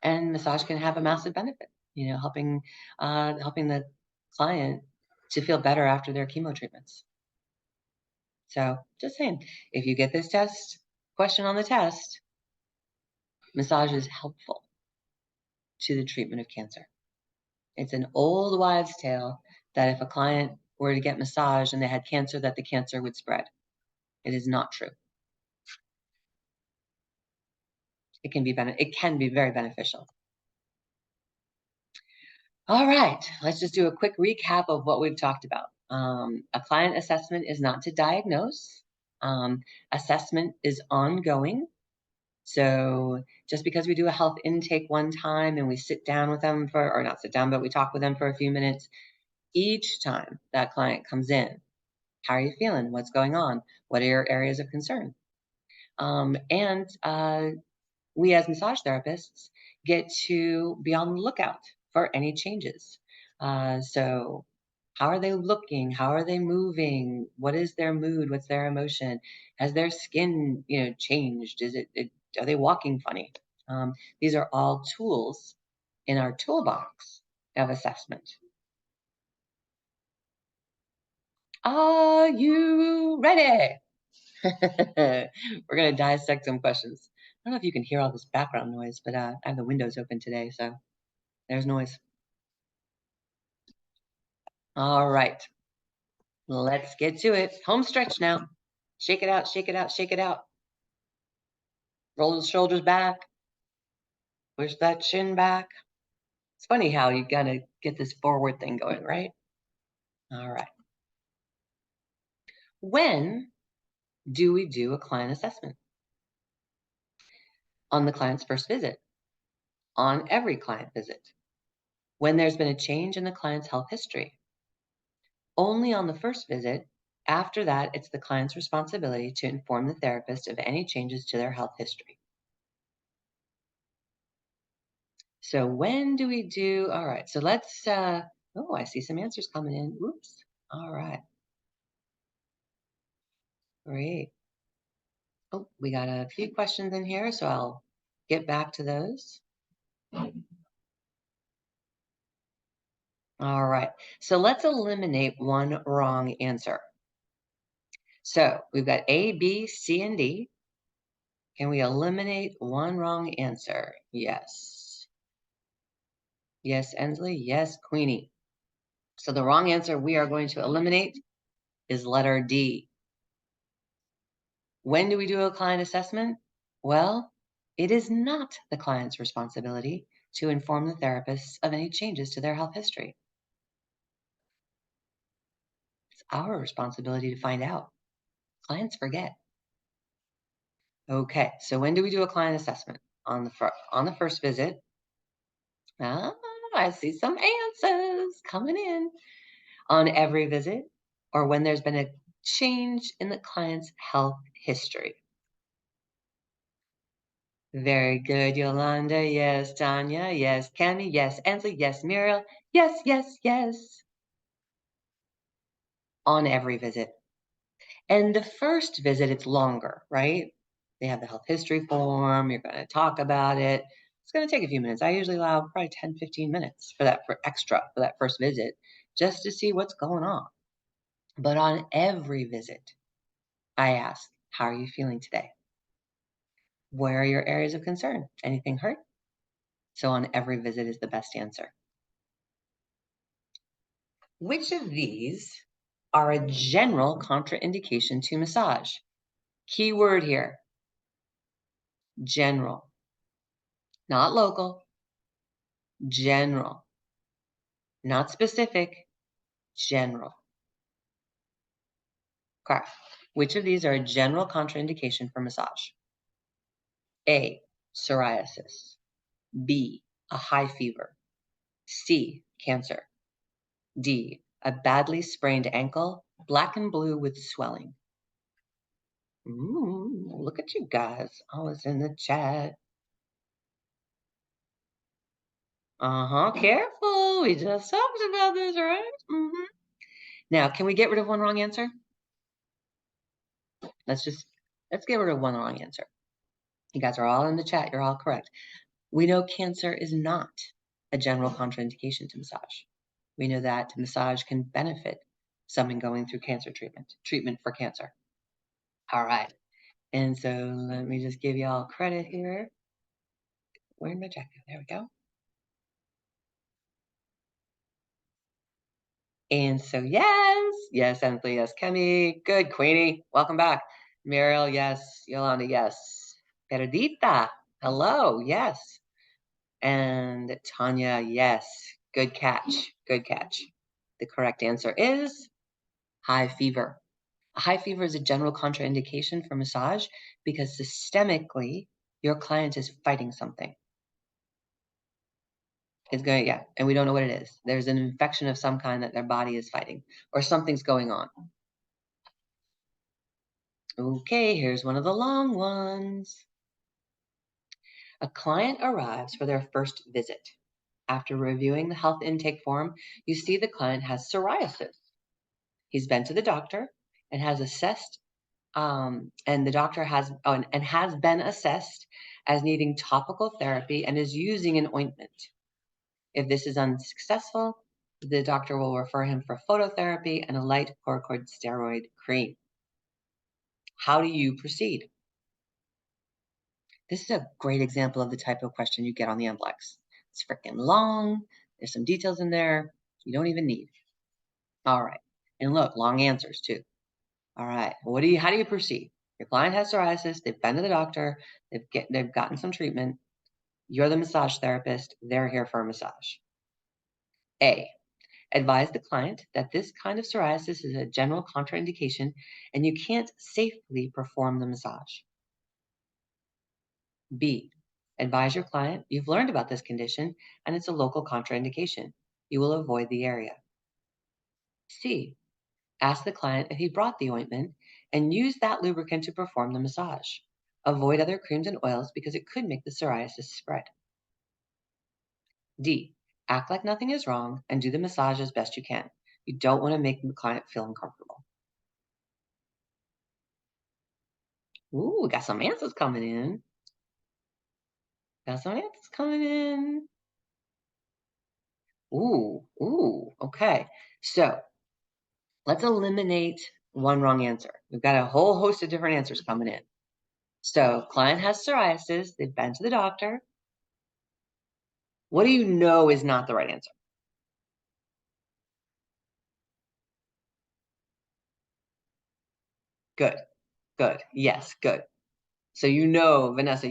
And massage can have a massive benefit, helping the client to feel better after their chemo treatments. So just saying, if you get this question on the test, massage is helpful to the treatment of cancer. It's an old wives' tale that if a client were to get massage and they had cancer, that the cancer would spread. It is not true. It can be very beneficial. All right, let's just do a quick recap of what we've talked about. A client assessment is not to diagnose. Assessment is ongoing. So just because we do a health intake one time and we sit down with them or not sit down, but we talk with them for a few minutes, each time that client comes in, how are you feeling? What's going on? What are your areas of concern? We as massage therapists get to be on the lookout for any changes. So how are they looking? How are they moving? What is their mood? What's their emotion? Has their skin, changed? Are they walking funny? These are all tools in our toolbox of assessment. Are you ready? We're going to dissect some questions. I don't know if you can hear all this background noise, but I have the windows open today, so there's noise. All right, let's get to it. Home stretch now. Shake it out, shake it out, shake it out. Roll the shoulders back. Push that chin back. It's funny how you got to get this forward thing going, right? All right. When do we do a client assessment? On the client's first visit. On every client visit. When there's been a change in the client's health history. Only on the first visit. After that, it's the client's responsibility to inform the therapist of any changes to their health history. So when do we do? All right, so let's, I see some answers coming in. Oops. All right. Great. Oh, we got a few questions in here, so I'll get back to those. All right, so let's eliminate one wrong answer. So we've got A, B, C, and D. Can we eliminate one wrong answer? Yes. Yes, Ensley. Yes, Queenie. So the wrong answer we are going to eliminate is letter D. When do we do a client assessment? Well, it is not the client's responsibility to inform the therapist of any changes to their health history. It's our responsibility to find out. Clients forget. Okay, so when do we do a client assessment? On the first visit. I see some answers coming in. On every visit, or when there's been a change in the client's health history. Very good, Yolanda. Yes, Tanya. Yes, Cami. Yes, Ansley. Yes, Muriel. Yes, yes, yes. On every visit. And the first visit, it's longer, right? They have the health history form. You're going to talk about it. It's going to take a few minutes. I usually allow probably 10, 15 minutes for that first visit, just to see what's going on. But on every visit, I ask, how are you feeling today? Where are your areas of concern? Anything hurt? So on every visit is the best answer. Which of these are a general contraindication to massage? Key word here, general. Not local, general. Not specific, general. Okay. Which of these are a general contraindication for massage? A, psoriasis. B, a high fever. C, cancer. D, a badly sprained ankle, black and blue with swelling. Look at you guys, always in the chat. Careful. We just talked about this, right? Now, can we get rid of one wrong answer? Let's get rid of one wrong answer. You guys are all in the chat. You're all correct. We know cancer is not a general contraindication to massage. We know that massage can benefit someone going through cancer treatment for cancer. All right. And so let me just give you all credit here. Where'd my jacket? There we go. And so, yes, Emily, yes, Kemi, good, Queenie, welcome back. Muriel, yes, Yolanda, yes. Perdita, hello, yes. And Tanya, yes, good catch, good catch. The correct answer is high fever. A high fever is a general contraindication for massage because systemically, your client is fighting something. And we don't know what it is. There's an infection of some kind that their body is fighting, or something's going on. Okay, here's one of the long ones. A client arrives for their first visit. After reviewing the health intake form, you see the client has psoriasis. He's been to the doctor and has assessed, and the doctor has been assessed as needing topical therapy and is using an ointment. If this is unsuccessful, the doctor will refer him for phototherapy and a light corticosteroid cream. How do you proceed? This is a great example of the type of question you get on the MBLEx. It's freaking long. There's some details in there you don't even need. All right. And look, long answers too. All right. How do you proceed? Your client has psoriasis. They've been to the doctor. They've gotten some treatment. You're the massage therapist. They're here for a massage. A, advise the client that this kind of psoriasis is a general contraindication and you can't safely perform the massage. B, advise your client you've learned about this condition and it's a local contraindication. You will avoid the area. C, ask the client if he brought the ointment and use that lubricant to perform the massage. Avoid other creams and oils because it could make the psoriasis spread. D, act like nothing is wrong and do the massage as best you can. You don't want to make the client feel uncomfortable. Ooh, we got some answers coming in. Okay. So let's eliminate one wrong answer. We've got a whole host of different answers coming in. So client has psoriasis. They've been to the doctor. What do you know is not the right answer? Good. Yes, good. So Vanessa,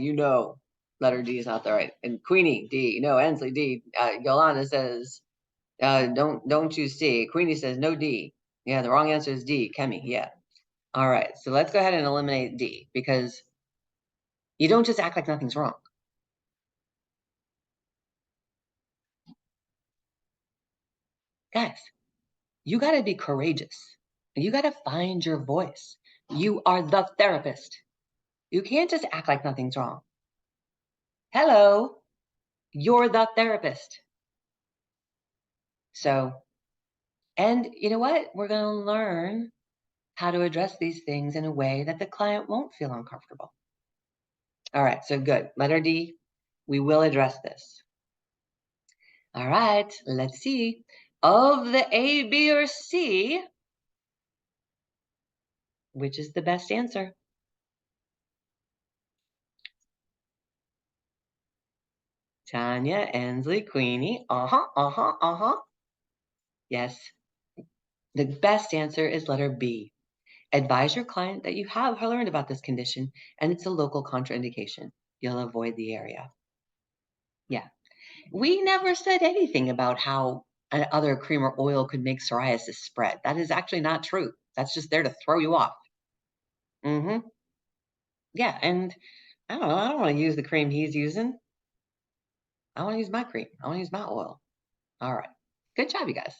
letter D is not the right. And Queenie, D. No, Ensley, D. Yolanda says, don't choose C. Queenie says, no D. Yeah, the wrong answer is D. Kemi, yeah. All right, so let's go ahead and eliminate D because you don't just act like nothing's wrong. Guys, you got to be courageous. You got to find your voice. You are the therapist. You can't just act like nothing's wrong. Hello, you're the therapist. So, and you know what? We're going to learn how to address these things in a way that the client won't feel uncomfortable. All right, so good. Letter D, we will address this. All right, let's see. Of the A, B, or C, which is the best answer? Tanya, Ensley, Queenie. Yes. The best answer is letter B. Advise your client that you have learned about this condition and it's a local contraindication. You'll avoid the area. Yeah. We never said anything about how other cream or oil could make psoriasis spread. That is actually not true. That's just there to throw you off. Yeah, and I don't know. I don't want to use the cream he's using. I want to use my cream. I want to use my oil. All right. Good job, you guys.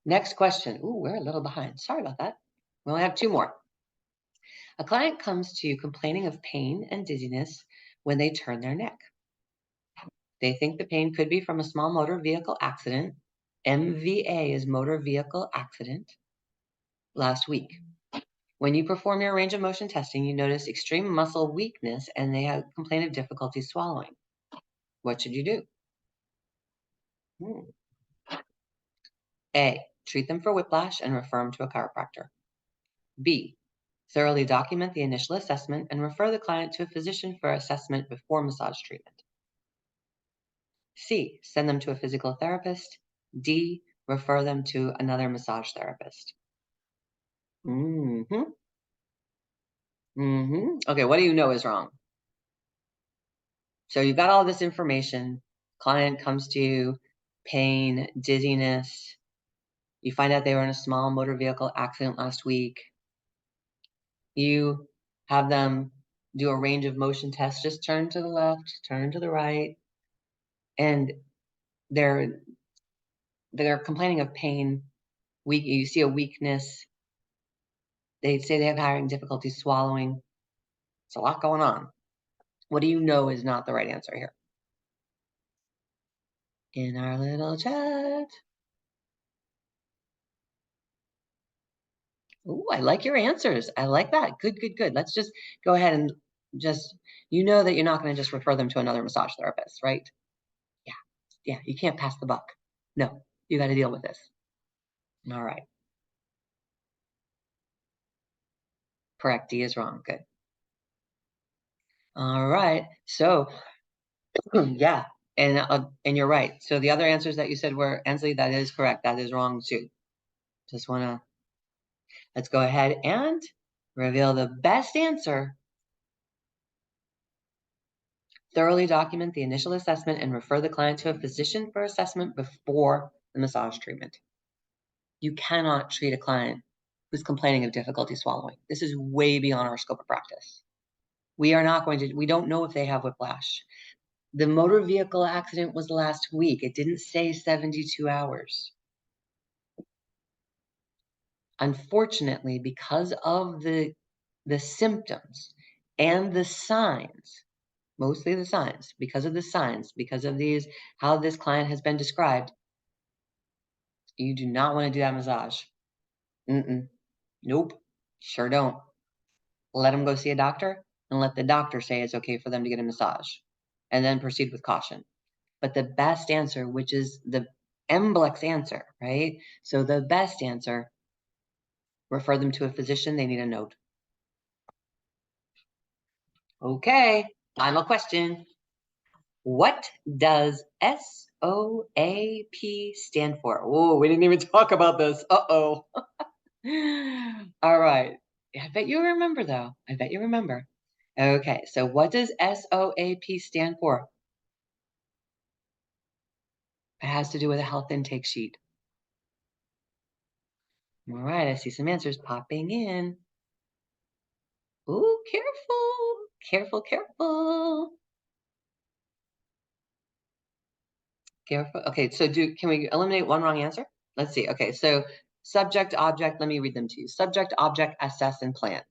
Next question. Ooh, we're a little behind. Sorry about that. We only have 2 more. A client comes to you complaining of pain and dizziness when they turn their neck. They think the pain could be from a small motor vehicle accident. MVA is motor vehicle accident. Last week. When you perform your range of motion testing, you notice extreme muscle weakness and they have complained of difficulty swallowing. What should you do? A, treat them for whiplash and refer them to a chiropractor. B, thoroughly document the initial assessment and refer the client to a physician for assessment before massage treatment. C, send them to a physical therapist. D, refer them to another massage therapist. Okay, what do you know is wrong? So you've got all this information. Client comes to you, pain, dizziness. You find out they were in a small motor vehicle accident last week. You have them do a range of motion tests. Just turn to the left, turn to the right. And they're complaining of pain. You see a weakness. They say they have having difficulty swallowing. It's a lot going on. What do you know is not the right answer here? In our little chat. Ooh, I like your answers. I like that. Good, good, good. Let's just go ahead and just, you know that you're not going to just refer them to another massage therapist, right? Yeah, you can't pass the buck. No, you got to deal with this. All right. Correct. D is wrong. Good. All right. So, yeah, and you're right. So the other answers that you said were, Ansley, that is correct. That is wrong too. Just want to, let's go ahead and reveal the best answer. Thoroughly document the initial assessment and refer the client to a physician for assessment before the massage treatment. You cannot treat a client who's complaining of difficulty swallowing. This is way beyond our scope of practice. We don't know if they have whiplash. The motor vehicle accident was last week. It didn't say 72 hours. Unfortunately, because of the symptoms and the signs, mostly the signs, because of these, how this client has been described, you do not want to do that massage. Nope, sure don't. Let them go see a doctor and let the doctor say it's okay for them to get a massage and then proceed with caution. But the best answer, which is the MBLEx answer, right? So the best answer, refer them to a physician. They need a note. Okay, final question. What does SOAP stand for? Oh, we didn't even talk about this. Uh-oh. All right. I bet you remember, though. I bet you remember. Okay, so what does SOAP stand for? It has to do with a health intake sheet. All right, I see some answers popping in. Ooh, careful, careful, careful. Careful. Okay, so can we eliminate one wrong answer? Let's see. Okay, so subject, object, let me read them to you. Subject, object, assess, and plan.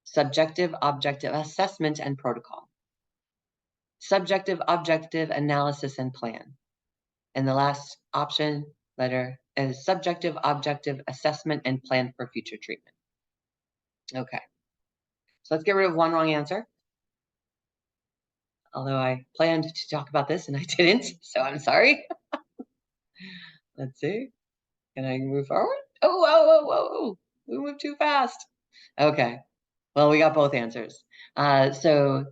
Subjective, objective, assessment, and protocol. Subjective, objective, analysis, and plan. And the last option, letter, is subjective, objective, assessment, and plan for future treatment. Okay. So let's get rid of one wrong answer. Although I planned to talk about this and I didn't, so I'm sorry. Let's see. Can I move forward? Oh, whoa, whoa, whoa. We moved too fast. Okay. Well, we got both answers. So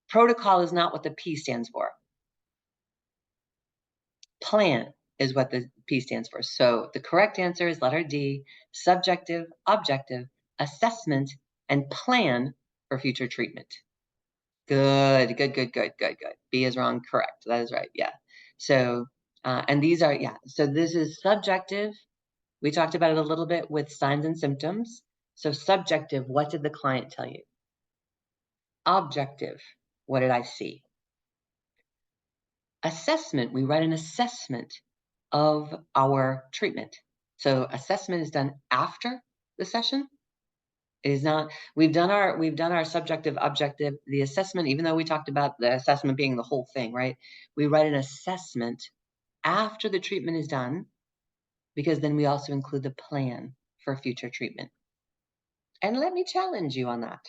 protocol is not what the P stands for. Plan is what the P stands for. So the correct answer is letter D, subjective, objective, assessment, and plan for future treatment. Good, good, good, good, good, good. B is wrong, correct. That is right, yeah. So, and these are, yeah. So this is subjective. We talked about it a little bit with signs and symptoms. So subjective, what did the client tell you? Objective, what did I see? Assessment, we write an assessment of our treatment. So assessment is done after the session. It is not, we've done our subjective, objective, the assessment, even though we talked about the assessment being the whole thing, right? We write an assessment after the treatment is done, because then we also include the plan for future treatment. And let me challenge you on that.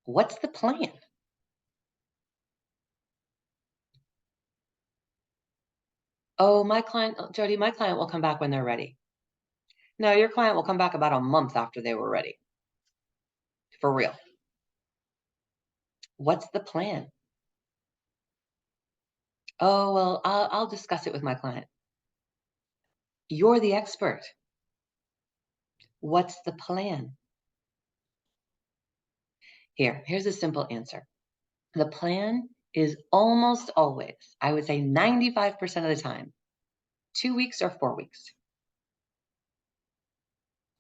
What's the plan? Oh, Jody, my client will come back when they're ready. No, your client will come back about a month after they were ready. For real. What's the plan? Oh, well, I'll discuss it with my client. You're the expert. What's the plan? Here's a simple answer. The plan is almost always, I would say 95% of the time, 2 weeks or 4 weeks.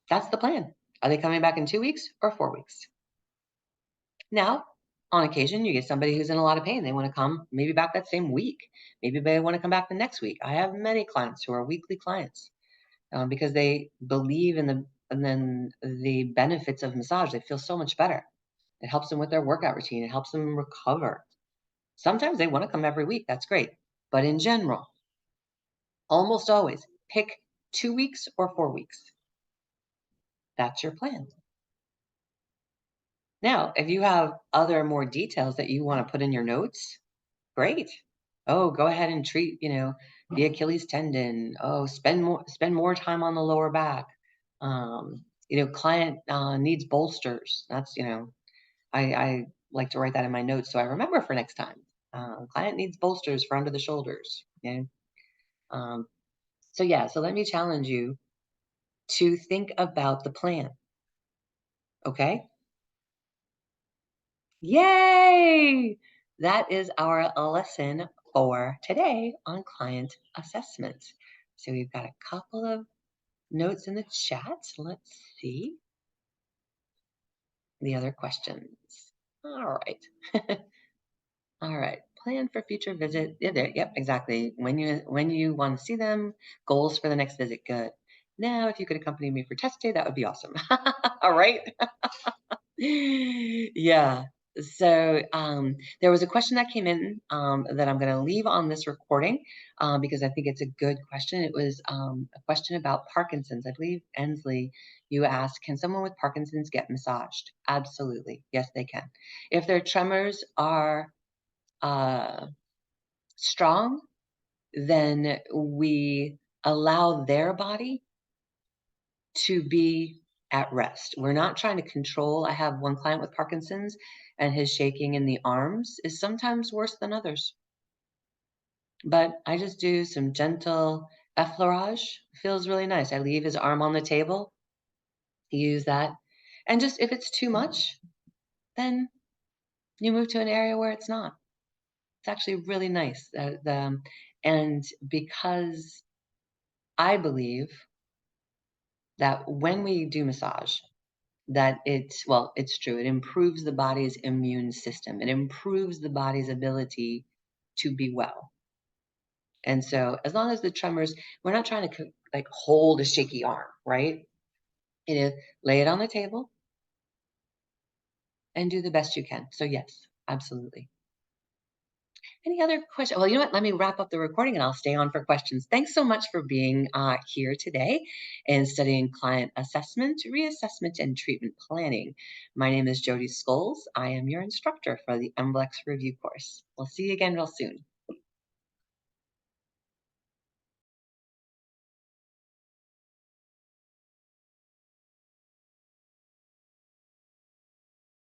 That's the plan. Are they coming back in 2 weeks or 4 weeks? Now, on occasion, you get somebody who's in a lot of pain. They want to come maybe back that same week. Maybe they want to come back the next week. I have many clients who are weekly clients because they believe in the benefits of massage. They feel so much better. It helps them with their workout routine. It helps them recover. Sometimes they want to come every week. That's great. But in general, almost always pick 2 weeks or 4 weeks. That's your plan. Now, if you have other more details that you want to put in your notes, great. Oh, go ahead and treat, the Achilles tendon. Oh, spend more time on the lower back. Client needs bolsters. That's, I like to write that in my notes so I remember for next time. Client needs bolsters for under the shoulders. So let me challenge you to think about the plan. Okay? Yay! That is our lesson for today on client assessment. So we've got a couple of notes in the chat. Let's see the other questions. All right. All right. Plan for future visit. Yeah, there. Yep, exactly. When you want to see them, goals for the next visit. Good. Now, if you could accompany me for test day, that would be awesome. All right. Yeah. So there was a question that came in that I'm going to leave on this recording because I think it's a good question. It was a question about Parkinson's. I believe, Ensley, you asked, can someone with Parkinson's get massaged? Absolutely. Yes, they can. If their tremors are strong, then we allow their body to be at rest. We're not trying to control. I have one client with Parkinson's, and his shaking in the arms is sometimes worse than others. But I just do some gentle effleurage. Feels really nice. I leave his arm on the table, use that. And just if it's too much, then you move to an area where it's not. It's actually really nice. And because I believe that when we do massage, that it's true. It improves the body's immune system. It improves the body's ability to be well. And so as long as the tremors, we're not trying to like hold a shaky arm, right? It is lay it on the table and do the best you can. So yes, absolutely. Any other questions? Well, you know what? Let me wrap up the recording and I'll stay on for questions. Thanks so much for being here today and studying client assessment, reassessment, and treatment planning. My name is Jody Scholes. I am your instructor for the MBLEx review course. We'll see you again real soon.